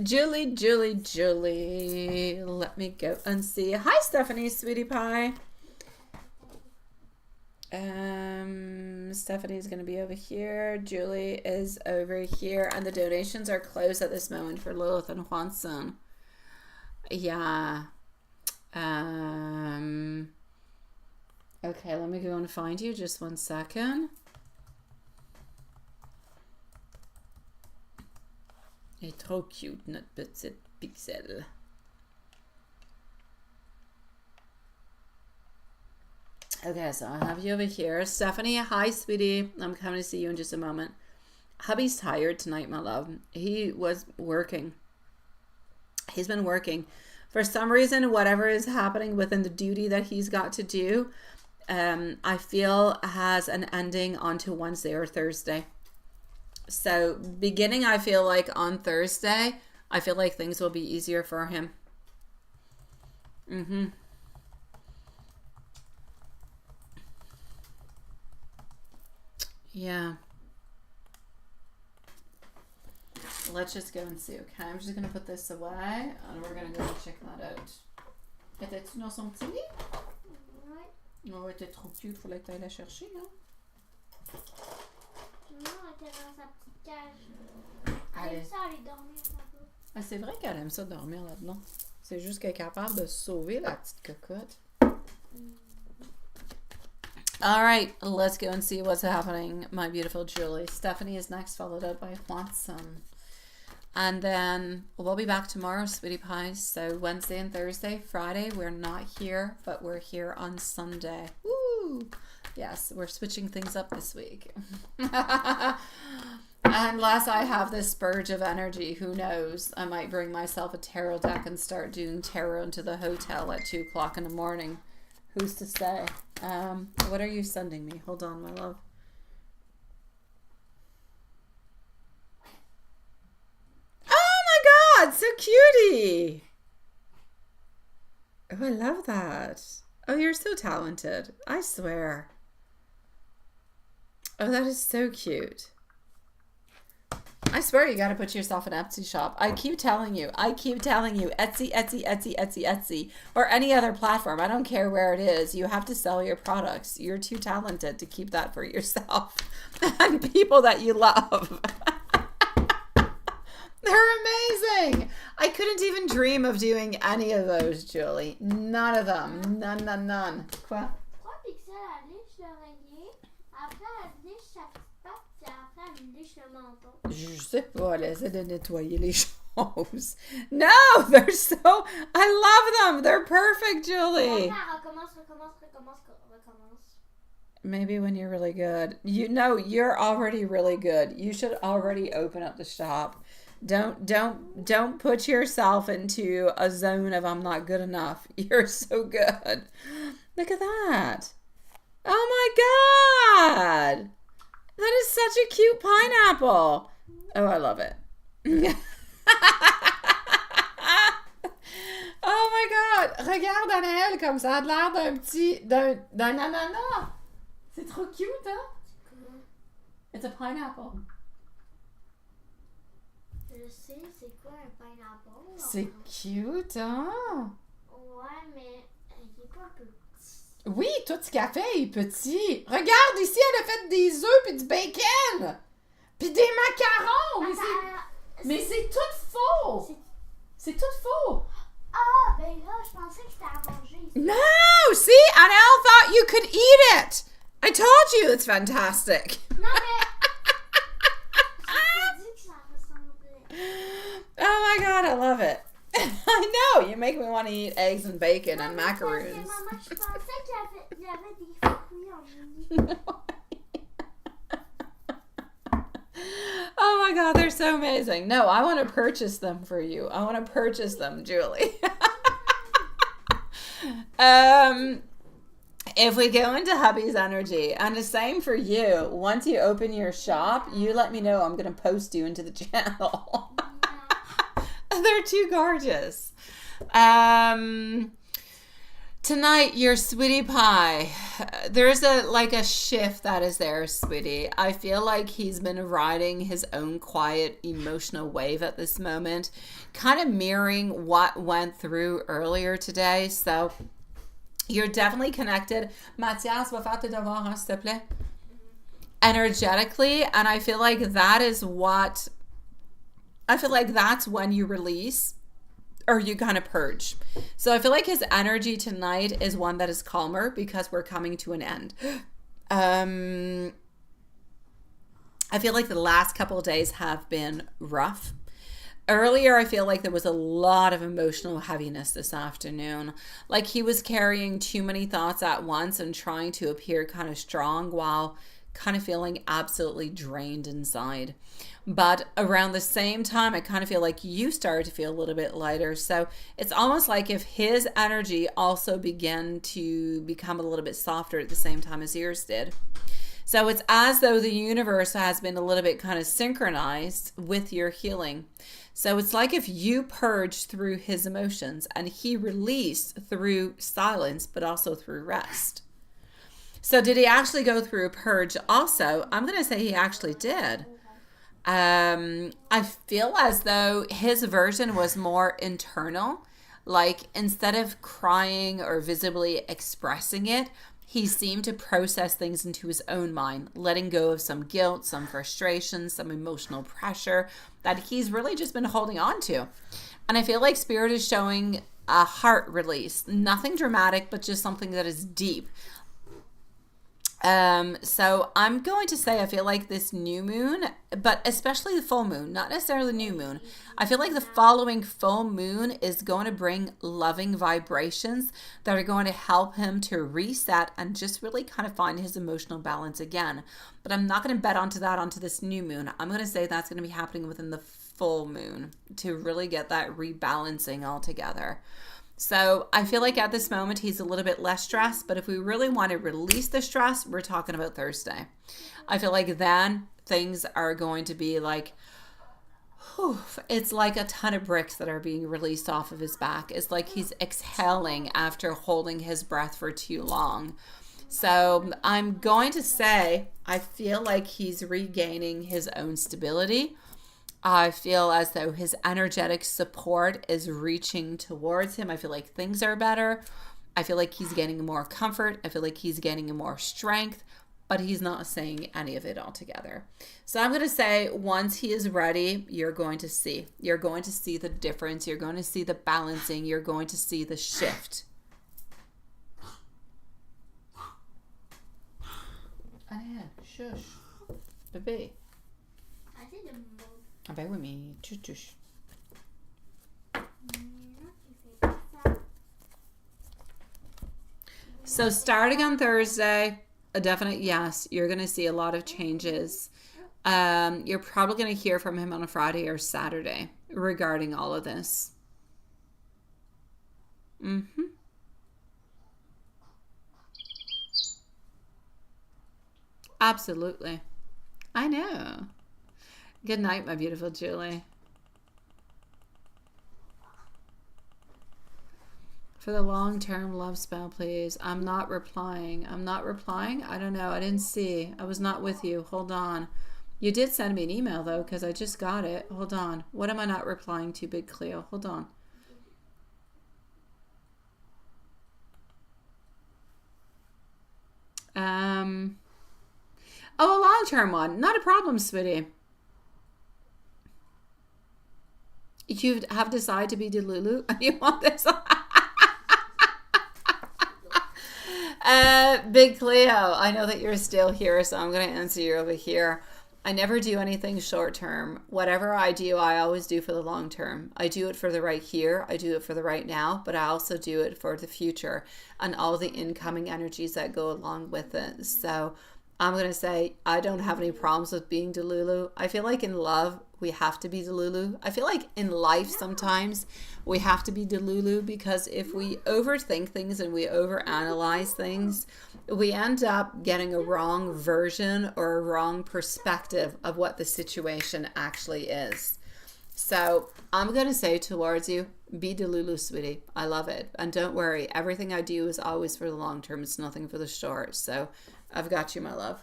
Julie. Let me go and see. Hi, Stephanie, sweetie pie. Stephanie's going to be over here. Julie is over here. And the donations are closed at this moment for Lilith and Juanson. Yeah. Okay, let me go and find you. Just 1 second. Elle est trop cute, notre petite pixel. Okay, so I have you over here. Stephanie, hi, sweetie. I'm coming to see you in just a moment. Hubby's tired tonight, my love. He was working. He's been working. For some reason, whatever is happening within the duty that he's got to do, I feel has an ending onto Wednesday or Thursday. So beginning, I feel like on Thursday, I feel like things will be easier for him. Yeah. Let's just go and see, okay? I'm just going to put this away, and we're going to go and check that out. Étais-tu dans son petit lit? Ouais. Oh, elle était trop cute, fallait que tu ailles la chercher, hein? Non, elle était dans sa petite cage. Elle aime ça aller dormir un peu. Ah, c'est vrai qu'elle aime ça dormir là-dedans. C'est juste qu'elle est capable de se sauver, la petite cocotte. All right, let's go and see what's happening, my beautiful Julie. Stephanie is next, followed up by Watson. And then we'll be back tomorrow, sweetie pies. So Wednesday and Thursday. Friday, we're not here, but we're here on Sunday. Woo! Yes, we're switching things up this week. Unless I have this spurge of energy, who knows? I might bring myself a tarot deck and start doing tarot into the hotel at 2 o'clock in the morning. Who's to say? What are you sending me? Hold on, my love. Oh my God, so cutie. Oh, I love that. Oh, you're so talented. I swear. Oh, that is so cute. I swear you got to put yourself an Etsy shop. I keep telling you. Etsy, or any other platform. I don't care where it is. You have to sell your products. You're too talented to keep that for yourself and people that you love. They're amazing. I couldn't even dream of doing any of those, Julie. None of them. None. Quoi? 3 pixels, elle liche l'oreiller. Après, elle liche sa petite patte. Puis après, elle liche le menton. Je sais pas, elle essaie de nettoyer les choses. No, they're so... I love them. They're perfect, Julie. Recommence. Maybe when you're really good. You know, you're already really good. You should already open up the shop. Don't put yourself into a zone of I'm not good enough. You're so good. Look at that. Oh my God. That is such a cute pineapple. Oh, I love it. Oh my God. Regarde Anaëlle comme ça. Elle a l'air d'un ananas. C'est trop cute, hein? It's a pineapple. Je sais, c'est quoi un pineapple? C'est cute, hein? Ouais, mais il est pas un peu petit. Oui, tout ce qu'elle fait est petit. Regarde, ici, elle a fait des œufs puis du bacon. Puis des macarons. Mais c'est tout faux. C'est tout faux. Ah, ben là, je pensais que c'était à manger. No, see, Annelle thought you could eat it. I told you it's fantastic. Non, mais... j'ai pas dit que ça ressemblait. Oh my God, I love it. I know, you make me want to eat eggs and bacon and macaroons. Maman, je pensais qu'il y avait des fruits en ligne. Oh my God, they're so amazing. No, I want to purchase them for you. I want to purchase them, Julie. If we go into hubby's energy, and the same for you, once you open your shop, you let me know. I'm going to post you into the channel. They're too gorgeous. Tonight, your sweetie pie. There's a shift that is there, sweetie. I feel like he's been riding his own quiet emotional wave at this moment, kind of mirroring what went through earlier today. So you're definitely connected. Mathias, va faire tes devoirs, s'il te plaît. Energetically, and I feel like that's when you release or you kind of purge. So I feel like his energy tonight is one that is calmer because we're coming to an end. I feel like the last couple of days have been rough. Earlier, I feel like there was a lot of emotional heaviness this afternoon. Like he was carrying too many thoughts at once and trying to appear kind of strong while kind of feeling absolutely drained inside. But around the same time, I kind of feel like you started to feel a little bit lighter. So it's almost like if his energy also began to become a little bit softer at the same time as yours did. So it's as though the universe has been a little bit kind of synchronized with your healing. So it's like if you purged through his emotions and he released through silence, but also through rest. So did he actually go through a purge also? I'm going to say he actually did. I feel as though his version was more internal. Like instead of crying or visibly expressing it, he seemed to process things into his own mind, letting go of some guilt, some frustration, some emotional pressure that he's really just been holding on to. And I feel like Spirit is showing a heart release. Nothing dramatic, but just something that is deep. So I'm going to say I feel like this new moon, but especially the full moon, not necessarily the new moon. I feel like the following full moon is going to bring loving vibrations that are going to help him to reset and just really kind of find his emotional balance again. But I'm not going to bet onto this new moon. I'm going to say that's going to be happening within the full moon to really get that rebalancing all together. So I feel like at this moment, he's a little bit less stressed, but if we really want to release the stress, we're talking about Thursday. I feel like then things are going to be like, whew, it's like a ton of bricks that are being released off of his back. It's like he's exhaling after holding his breath for too long. So I'm going to say, I feel like he's regaining his own stability. I feel as though his energetic support is reaching towards him. I feel like things are better. I feel like he's getting more comfort. I feel like he's getting more strength, but he's not saying any of it all together. So I'm going to say once he is ready, you're going to see. You're going to see the difference. You're going to see the balancing. You're going to see the shift. Allez, shush. Bébé. Ah ben oui, mais tchuche. So starting on Thursday, a definite yes. You're going to see a lot of changes. You're probably going to hear from him on a Friday or Saturday regarding all of this. Absolutely. I know. Good night, my beautiful Julie. For the long-term love spell, please. I'm not replying. I don't know. I didn't see. I was not with you. Hold on. You did send me an email, though, because I just got it. Hold on. What am I not replying to, Big Cleo? Hold on. Oh, a long-term one. Not a problem, sweetie. You have decided to be Delulu and you want this. Big Cleo, I know that you're still here, so I'm going to answer you over here. I never do anything short term. Whatever I do, I always do for the long term. I do it for the right here. I do it for the right now, but I also do it for the future and all the incoming energies that go along with it. So I'm going to say I don't have any problems with being Delulu. I feel like in love, we have to be Delulu. I feel like in life sometimes we have to be Delulu, because if we overthink things and we overanalyze things, we end up getting a wrong version or a wrong perspective of what the situation actually is. So I'm going to say towards you, be Delulu, sweetie. I love it. And don't worry, everything I do is always for the long term. It's nothing for the short. So I've got you, my love.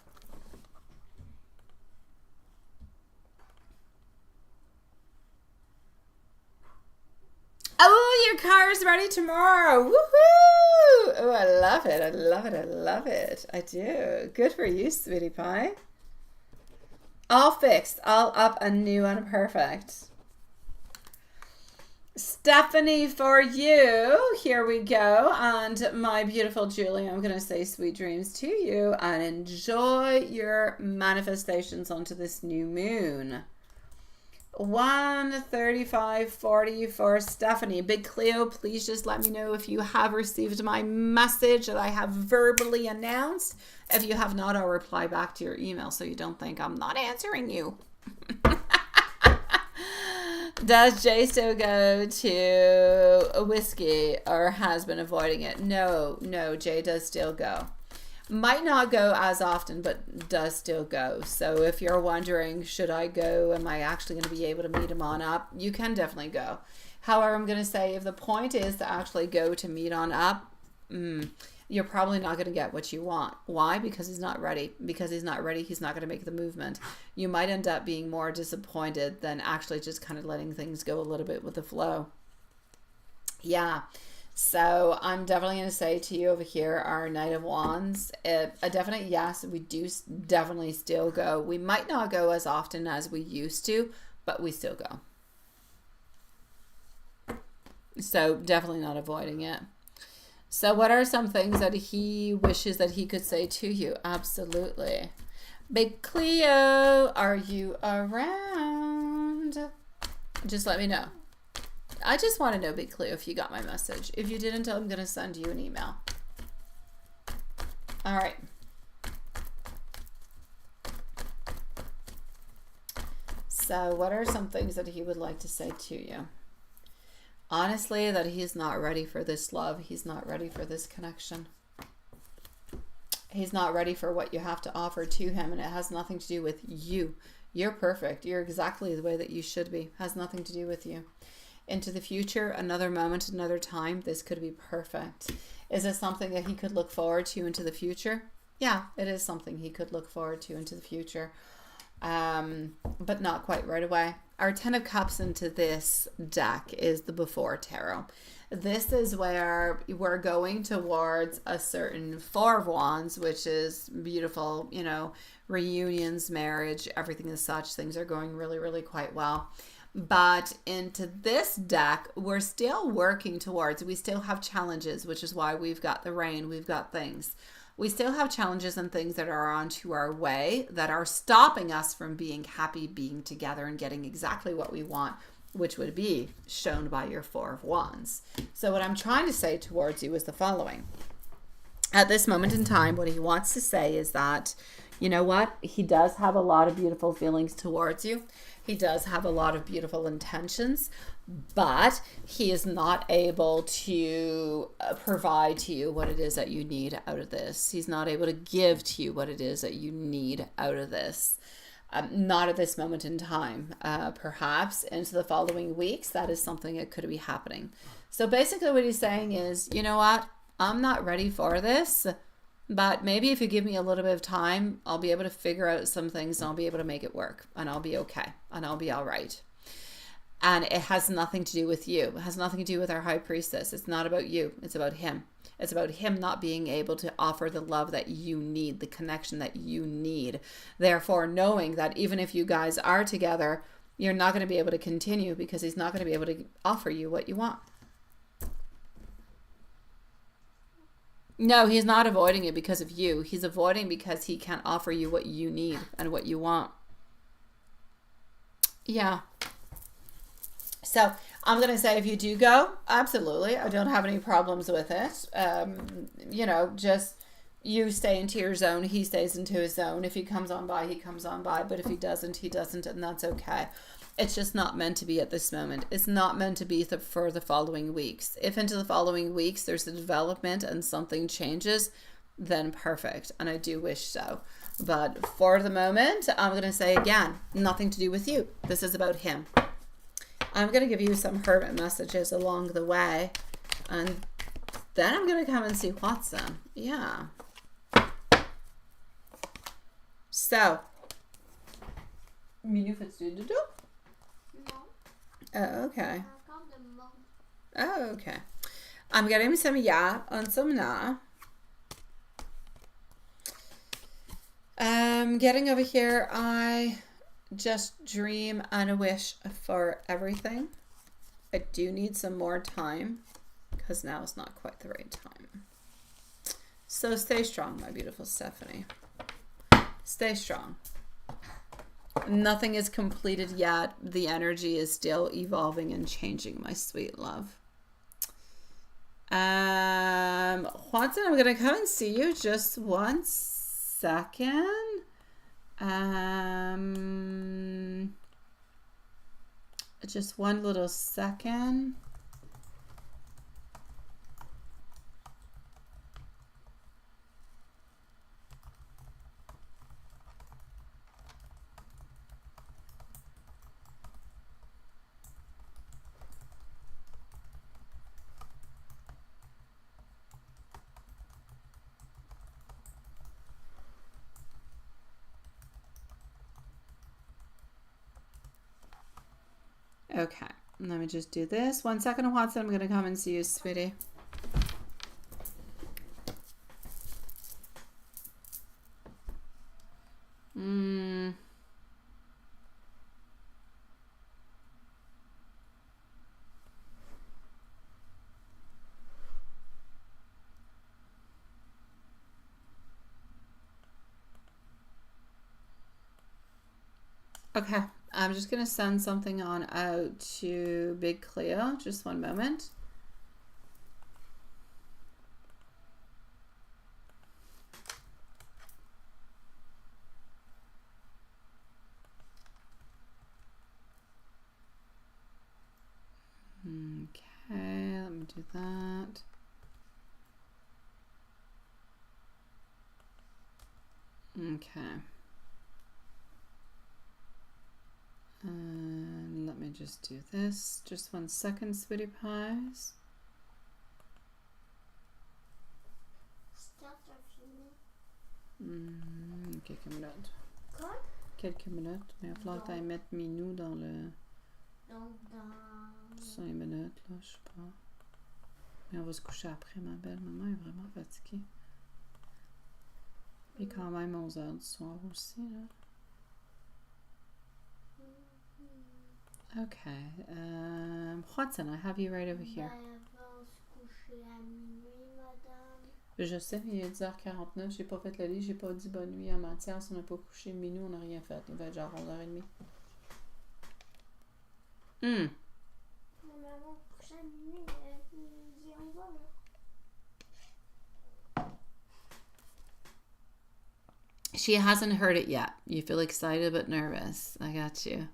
Oh, your car is ready tomorrow. Woohoo! Oh, I love it. I love it. I love it. I do. Good for you, sweetie pie. All fixed, all up and new and perfect. Stephanie, for you, here we go. And my beautiful Julie, I'm going to say sweet dreams to you and enjoy your manifestations onto this new moon. 1:35:40 for Stephanie. Big Cleo, please just let me know if you have received my message that I have verbally announced. If you have not, I'll reply back to your email so you don't think I'm not answering you. Does Jay still go to a whiskey or has been avoiding it? No, Jay does still go. Might not go as often, but does still go. So if you're wondering, should I go? Am I actually going to be able to meet him on up? You can definitely go. However, I'm going to say if the point is to actually go to meet on up, you're probably not going to get what you want. Why? Because he's not ready. Because he's not ready, he's not going to make the movement. You might end up being more disappointed than actually just kind of letting things go a little bit with the flow. Yeah. So I'm definitely going to say to you over here, our Knight of Wands, a definite yes, we do definitely still go. We might not go as often as we used to, but we still go. So definitely not avoiding it. So what are some things that he wishes that he could say to you? Absolutely. Big Cleo, are you around? Just let me know. I just want to know, Big Cleo, if you got my message. If you didn't, I'm going to send you an email. All right. So what are some things that he would like to say to you? Honestly, that he's not ready for this love. He's not ready for this connection. He's not ready for what you have to offer to him, and it has nothing to do with you. You're perfect. You're exactly the way that you should be. It has nothing to do with you. Into the future, another moment, another time, this could be perfect. Is it something that he could look forward to into the future? Yeah, it is something he could look forward to into the future, but not quite right away. Our 10 of Cups into this deck is the Before Tarot. This is where we're going towards a certain 4 of Wands, which is beautiful, you know, reunions, marriage, everything as such. Things are going really, really quite well. But into this deck, we're still working towards, we still have challenges, which is why we've got the rain, we've got things. We still have challenges and things that are onto our way that are stopping us from being happy, being together, and getting exactly what we want, which would be shown by your 4 of Wands. So what I'm trying to say towards you is the following. At this moment in time, what he wants to say is that, you know what? He does have a lot of beautiful feelings towards you. He does have a lot of beautiful intentions, but he is not able to provide to you what it is that you need out of this. He's not able to give to you what it is that you need out of this. Not at this moment in time. Perhaps into the following weeks, that is something that could be happening. So basically what he's saying is, you know what? I'm not ready for this. But maybe if you give me a little bit of time, I'll be able to figure out some things and I'll be able to make it work and I'll be okay and I'll be all right. And it has nothing to do with you. It has nothing to do with our High Priestess. It's not about you. It's about him. It's about him not being able to offer the love that you need, the connection that you need. Therefore, knowing that even if you guys are together, you're not going to be able to continue because he's not going to be able to offer you what you want. No, he's not avoiding it because of you. He's avoiding because he can't offer you what you need and what you want. Yeah. So I'm going to say if you do go, absolutely. I don't have any problems with it. You know, just you stay into your zone. He stays into his zone. If he comes on by, he comes on by. But if he doesn't, he doesn't. And that's okay. It's just not meant to be at this moment. It's not meant to be for the following weeks. If into the following weeks there's a development and something changes, then perfect. And I do wish so. But for the moment, I'm going to say again, nothing to do with you. This is about him. I'm going to give you some hermit messages along the way. And then I'm going to come and see Watson. Yeah. So. Minou, fais-tu du dodo? Oh, okay. Oh, okay. I'm getting some ja and some na. Getting over here, I just dream and a wish for everything. I do need some more time because now is not quite the right time. So stay strong, my beautiful Stephanie. Stay strong. Nothing is completed yet. The energy is still evolving and changing, my sweet love. Watson, I'm going to come and see you just 1 second. Just 1 little second. Okay, let me just do this. 1 second, Watson. I'm going to come and see you, sweetie. Okay, I'm just going to send something on out to Big Cleo. Just 1 moment. Okay, let me do that. Okay. And let me just do this. Just 1 second, sweetie pies. Quelques minutes. Quoi? Quelques minutes. Mais il va falloir que tu ailles mettre Minou dans le... Donc dans... 5 minutes, là, je sais pas. Mais on va se coucher après, ma belle. Maman est vraiment fatiguée. Et quand même 11 heures du soir aussi, là. Okay. Watson, I have you right over here. Je sais, il est 10h49, j'ai pas fait le lit, j'ai pas dit bonne nuit à Mathias, on n'a pas couché Minou, on n'a rien fait. Il va être genre 11h30. She hasn't heard it yet. You feel excited but nervous. I got you.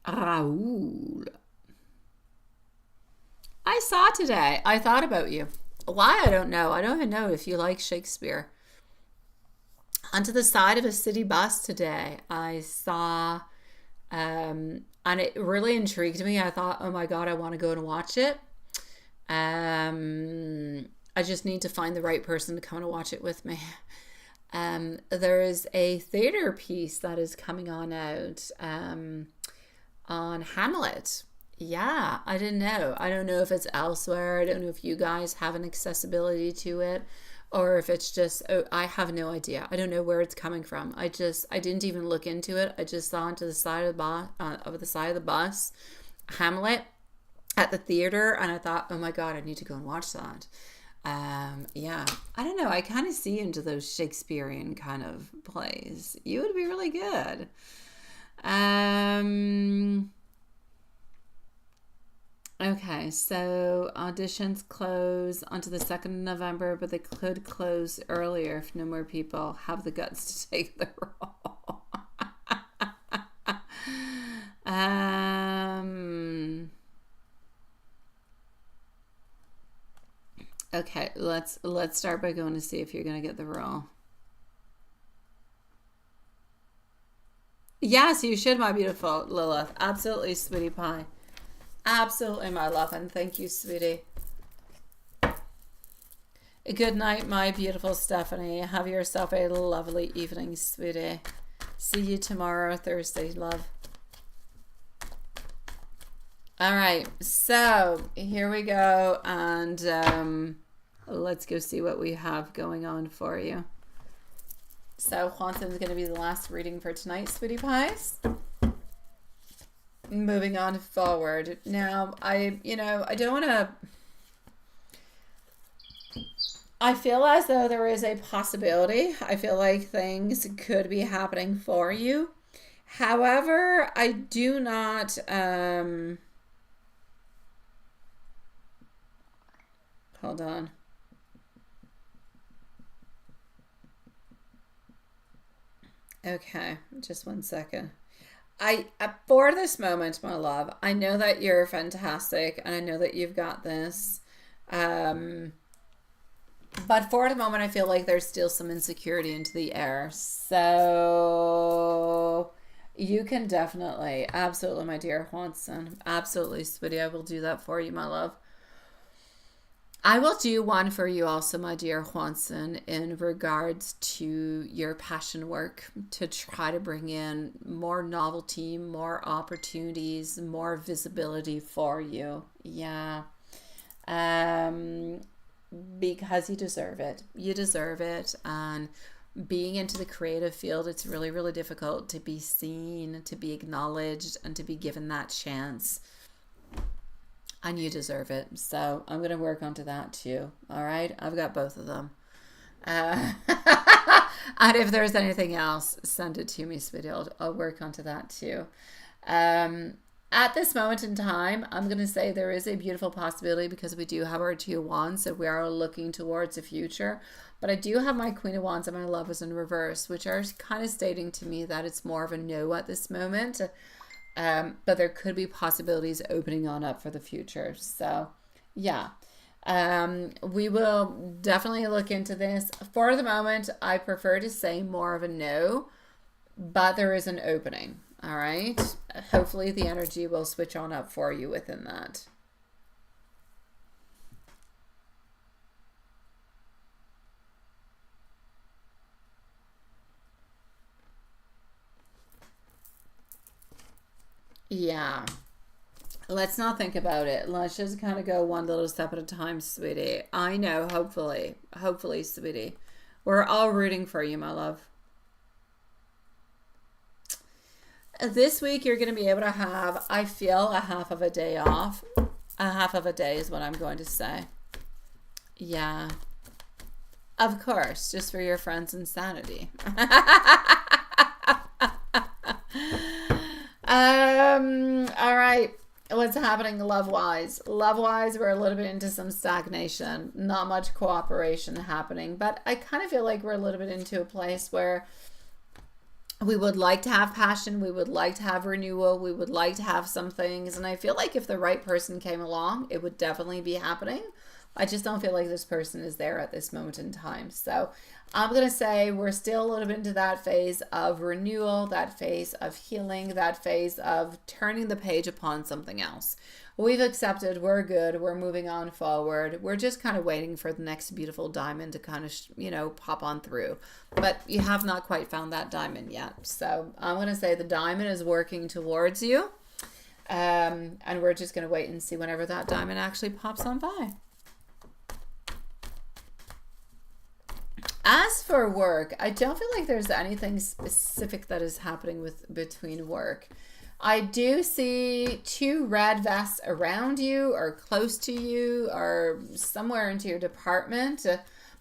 Raoul. I saw today. I thought about you. Why? I don't know. I don't even know if you like Shakespeare. Onto the side of a city bus today, I saw, and it really intrigued me. I thought, oh my God, I want to go and watch it. I just need to find the right person to come and watch it with me. There is a theater piece that is coming on out on Hamlet. Yeah, I didn't know. I don't know if it's elsewhere. I don't know if you guys have an accessibility to it or if it's just, I have no idea. I don't know where it's coming from. I didn't even look into it. I just saw onto the side of the bus, Hamlet at the theater, and I thought, oh my God, I need to go and watch that. Yeah, I don't know. I kind of see into those Shakespearean kind of plays. You would be really good. Okay, so auditions close onto the 2nd of November, but they could close earlier if no more people have the guts to take the role. Okay, let's start by going to see if you're going to get the role. Yes, you should, my beautiful Lilith. Absolutely, sweetie pie. Absolutely, my love, and thank you, sweetie. Good night, my beautiful Stephanie. Have yourself a lovely evening, sweetie. See you tomorrow, Thursday, love. All right, so here we go, and let's go see what we have going on for you. So Juanson's going to be the last reading for tonight, sweetie pies. Moving on forward. Now, I don't want to... I feel as though there is a possibility. I feel like things could be happening for you. However, I do not... Hold on. Okay, just one second. For this moment, my love, I know that you're fantastic and I know that you've got this. But for the moment, I feel like there's still some insecurity into the air. So you can definitely, absolutely, my dear Juanson, absolutely, sweetie, I will do that for you, my love. I will do one for you also, my dear Juanson, in regards to your passion work, to try to bring in more novelty, more opportunities, more visibility for you. Yeah. Because you deserve it. You deserve it. And being into the creative field, it's really, really difficult to be seen, to be acknowledged, and to be given that chance. And you deserve it. So I'm going to work onto that too. All right. I've got both of them. And if there's anything else, send it to me, sweetie. I'll work onto that too. At this moment in time, I'm going to say there is a beautiful possibility because we do have our 2 wands. So we are looking towards the future. But I do have my Queen of Wands and my Lovers in reverse, which are kind of stating to me that it's more of a no at this moment. But there could be possibilities opening on up for the future. So, yeah. We will definitely look into this. For the moment, I prefer to say more of a no, but there is an opening. All right? Hopefully the energy will switch on up for you within that. Yeah. Let's not think about it. Let's just kind of go one little step at a time, sweetie. I know, hopefully. Hopefully, sweetie. We're all rooting for you, my love. This week, you're going to be able to have, I feel, a half of a day off. A half of a day is what I'm going to say. Yeah. Of course, just for your friends' insanity. All right. What's happening love-wise? Love-wise, we're a little bit into some stagnation. Not much cooperation happening. But I kind of feel like we're a little bit into a place where we would like to have passion. We would like to have renewal. We would like to have some things. And I feel like if the right person came along, it would definitely be happening. I just don't feel like this person is there at this moment in time. So I'm going to say we're still a little bit into that phase of renewal, that phase of healing, that phase of turning the page upon something else. We've accepted, we're good, we're moving on forward. We're just kind of waiting for the next beautiful diamond to kind of, pop on through. But you have not quite found that diamond yet. So I'm going to say the diamond is working towards you. And we're just going to wait and see whenever that diamond actually pops on by. As for work, I don't feel like there's anything specific that is happening between work. I do see 2 red vests around you or close to you or somewhere into your department,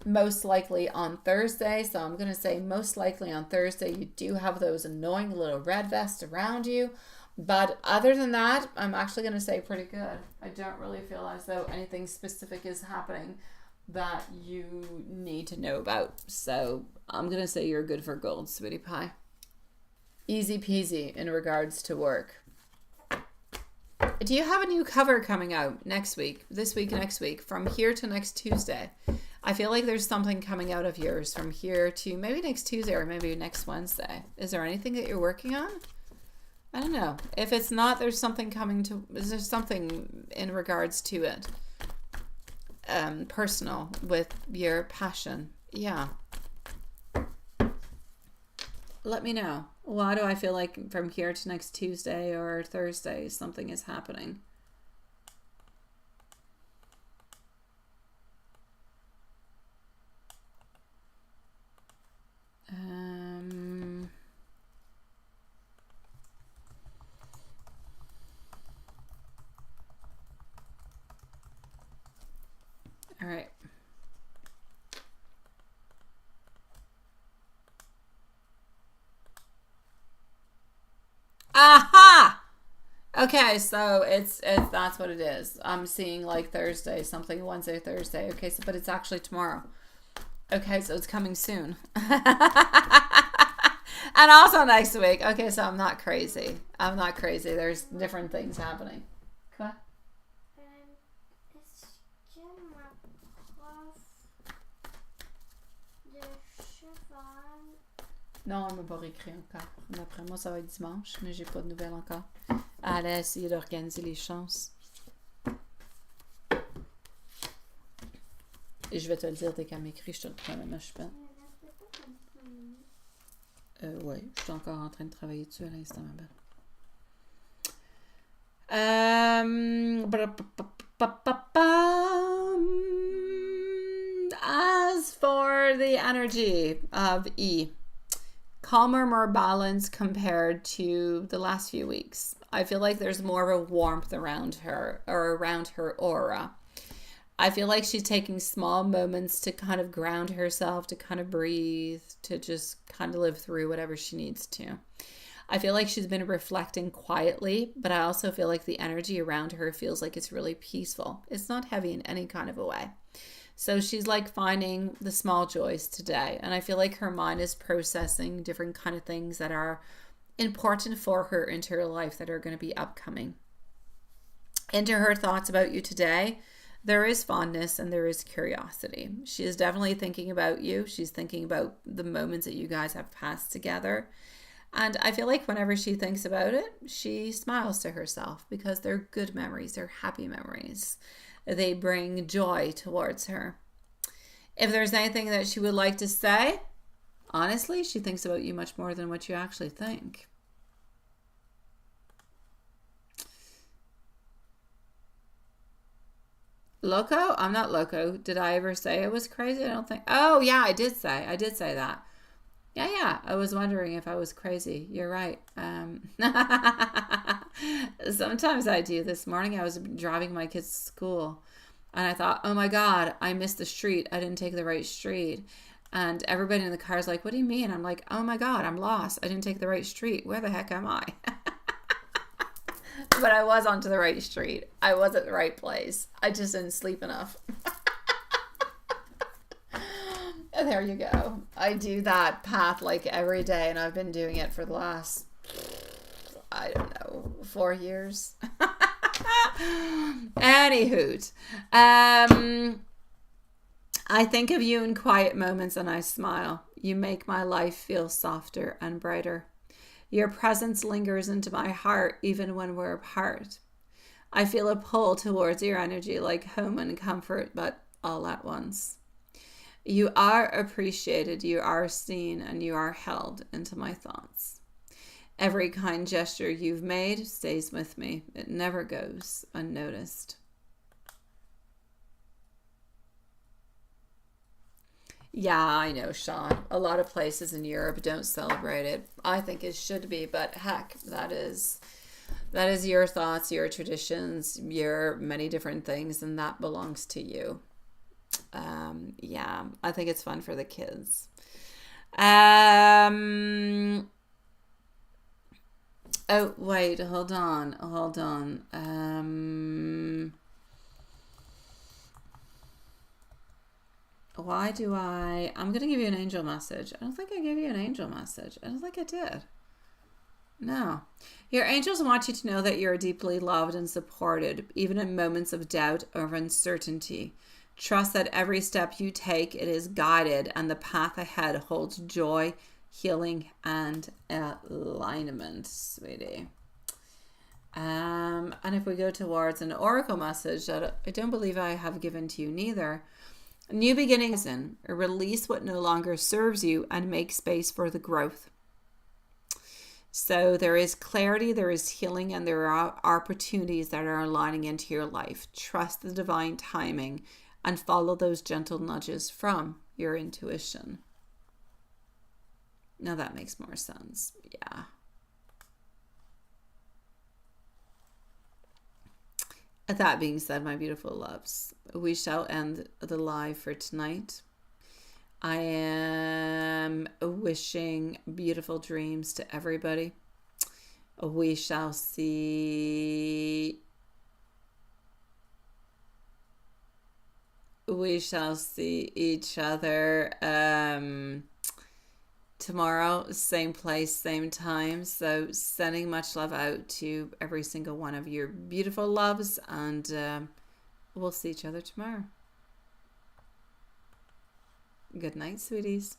most likely on Thursday. So I'm going to say most likely on Thursday you do have those annoying little red vests around you. But other than that, I'm actually going to say pretty good. I don't really feel as though anything specific is happening that you need to know about. So I'm going to say you're good for gold, sweetie pie. Easy peasy in regards to work. Do you have a new cover coming out next week, this week, next week, from here to next Tuesday? I feel like there's something coming out of yours from here to maybe next Tuesday or maybe next Wednesday. Is there anything that you're working on? I don't know. If it's not, there's something coming to, is there something in regards to it? Personal with your passion. Yeah. Let me know. Why do I feel like from here to next Tuesday or Thursday something is happening? All right. Aha! Okay, so it's that's what it is. I'm seeing like Thursday, something Wednesday, Thursday. Okay, so but it's actually tomorrow. Okay, so it's coming soon. And also next week. Okay, so I'm not crazy. I'm not crazy. There's different things happening. Quoi? Est-ce que ma prof de cheval... Non, elle m'a pas réécrit encore. D'après moi, ça va être dimanche, mais j'ai pas de nouvelles encore. Elle a essayé d'organiser les chances. Et je vais te le dire dès qu'elle m'écrit, je te le promets, je pense. Ouais, je suis encore en train de travailler dessus à l'instant, ma belle. As for the energy of E, calmer, more balanced compared to the last few weeks. I feel like there's more of a warmth around her or around her aura. I feel like she's taking small moments to kind of ground herself, to kind of breathe, to just kind of live through whatever she needs to. I feel like she's been reflecting quietly, but I also feel like the energy around her feels like it's really peaceful. It's not heavy in any kind of a way. So she's like finding the small joys today. And I feel like her mind is processing different kind of things that are important for her into her life that are going to be upcoming. Into her thoughts about you today, there is fondness and there is curiosity. She is definitely thinking about you. She's thinking about the moments that you guys have passed together. And I feel like whenever she thinks about it, she smiles to herself because they're good memories. They're happy memories. They bring joy towards her. If there's anything that she would like to say, honestly, she thinks about you much more than what you actually think. Loco? I'm not loco. Did I ever say I was crazy? I don't think. Oh, yeah, I did say that. Yeah. I was wondering if I was crazy. You're right. Sometimes I do. This morning I was driving my kids to school and I thought, oh my God, I missed the street. I didn't take the right street. And everybody in the car is like, what do you mean? I'm like, oh my God, I'm lost. I didn't take the right street. Where the heck am I? But I was onto the right street. I was at the right place. I just didn't sleep enough. There you go. I do that path like every day, and I've been doing it for the last, I don't know, 4 years. Anywho, I think of you in quiet moments and I smile. You make my life feel softer and brighter. Your presence lingers into my heart even when we're apart. I feel a pull towards your energy like home and comfort, but all at once. You are appreciated, you are seen, and you are held into my thoughts. Every kind gesture you've made stays with me. It never goes unnoticed. Yeah, I know, Sean. A lot of places in Europe don't celebrate it. I think it should be, but heck, that is That is your thoughts, your traditions, your many different things, and that belongs to you. Yeah, I think it's fun for the kids. Oh, wait, hold on. Why do I'm going to give you an angel message. I don't think I gave you an angel message. I don't think I did. No. Your angels want you to know that you're deeply loved and supported, even in moments of doubt or uncertainty. Trust that every step you take, it is guided, and the path ahead holds joy, healing, and alignment, sweetie. And if we go towards an oracle message that I don't believe I have given to you neither, new beginnings in, release what no longer serves you and make space for the growth. So there is clarity, there is healing, and there are opportunities that are aligning into your life. Trust the divine timing and follow those gentle nudges from your intuition. Now that makes more sense. Yeah. That being said, my beautiful loves, we shall end the live for tonight. I am wishing beautiful dreams to everybody. We shall see each other tomorrow, same place, same time. So sending much love out to every single one of your beautiful loves, and we'll see each other tomorrow. Good night, sweeties.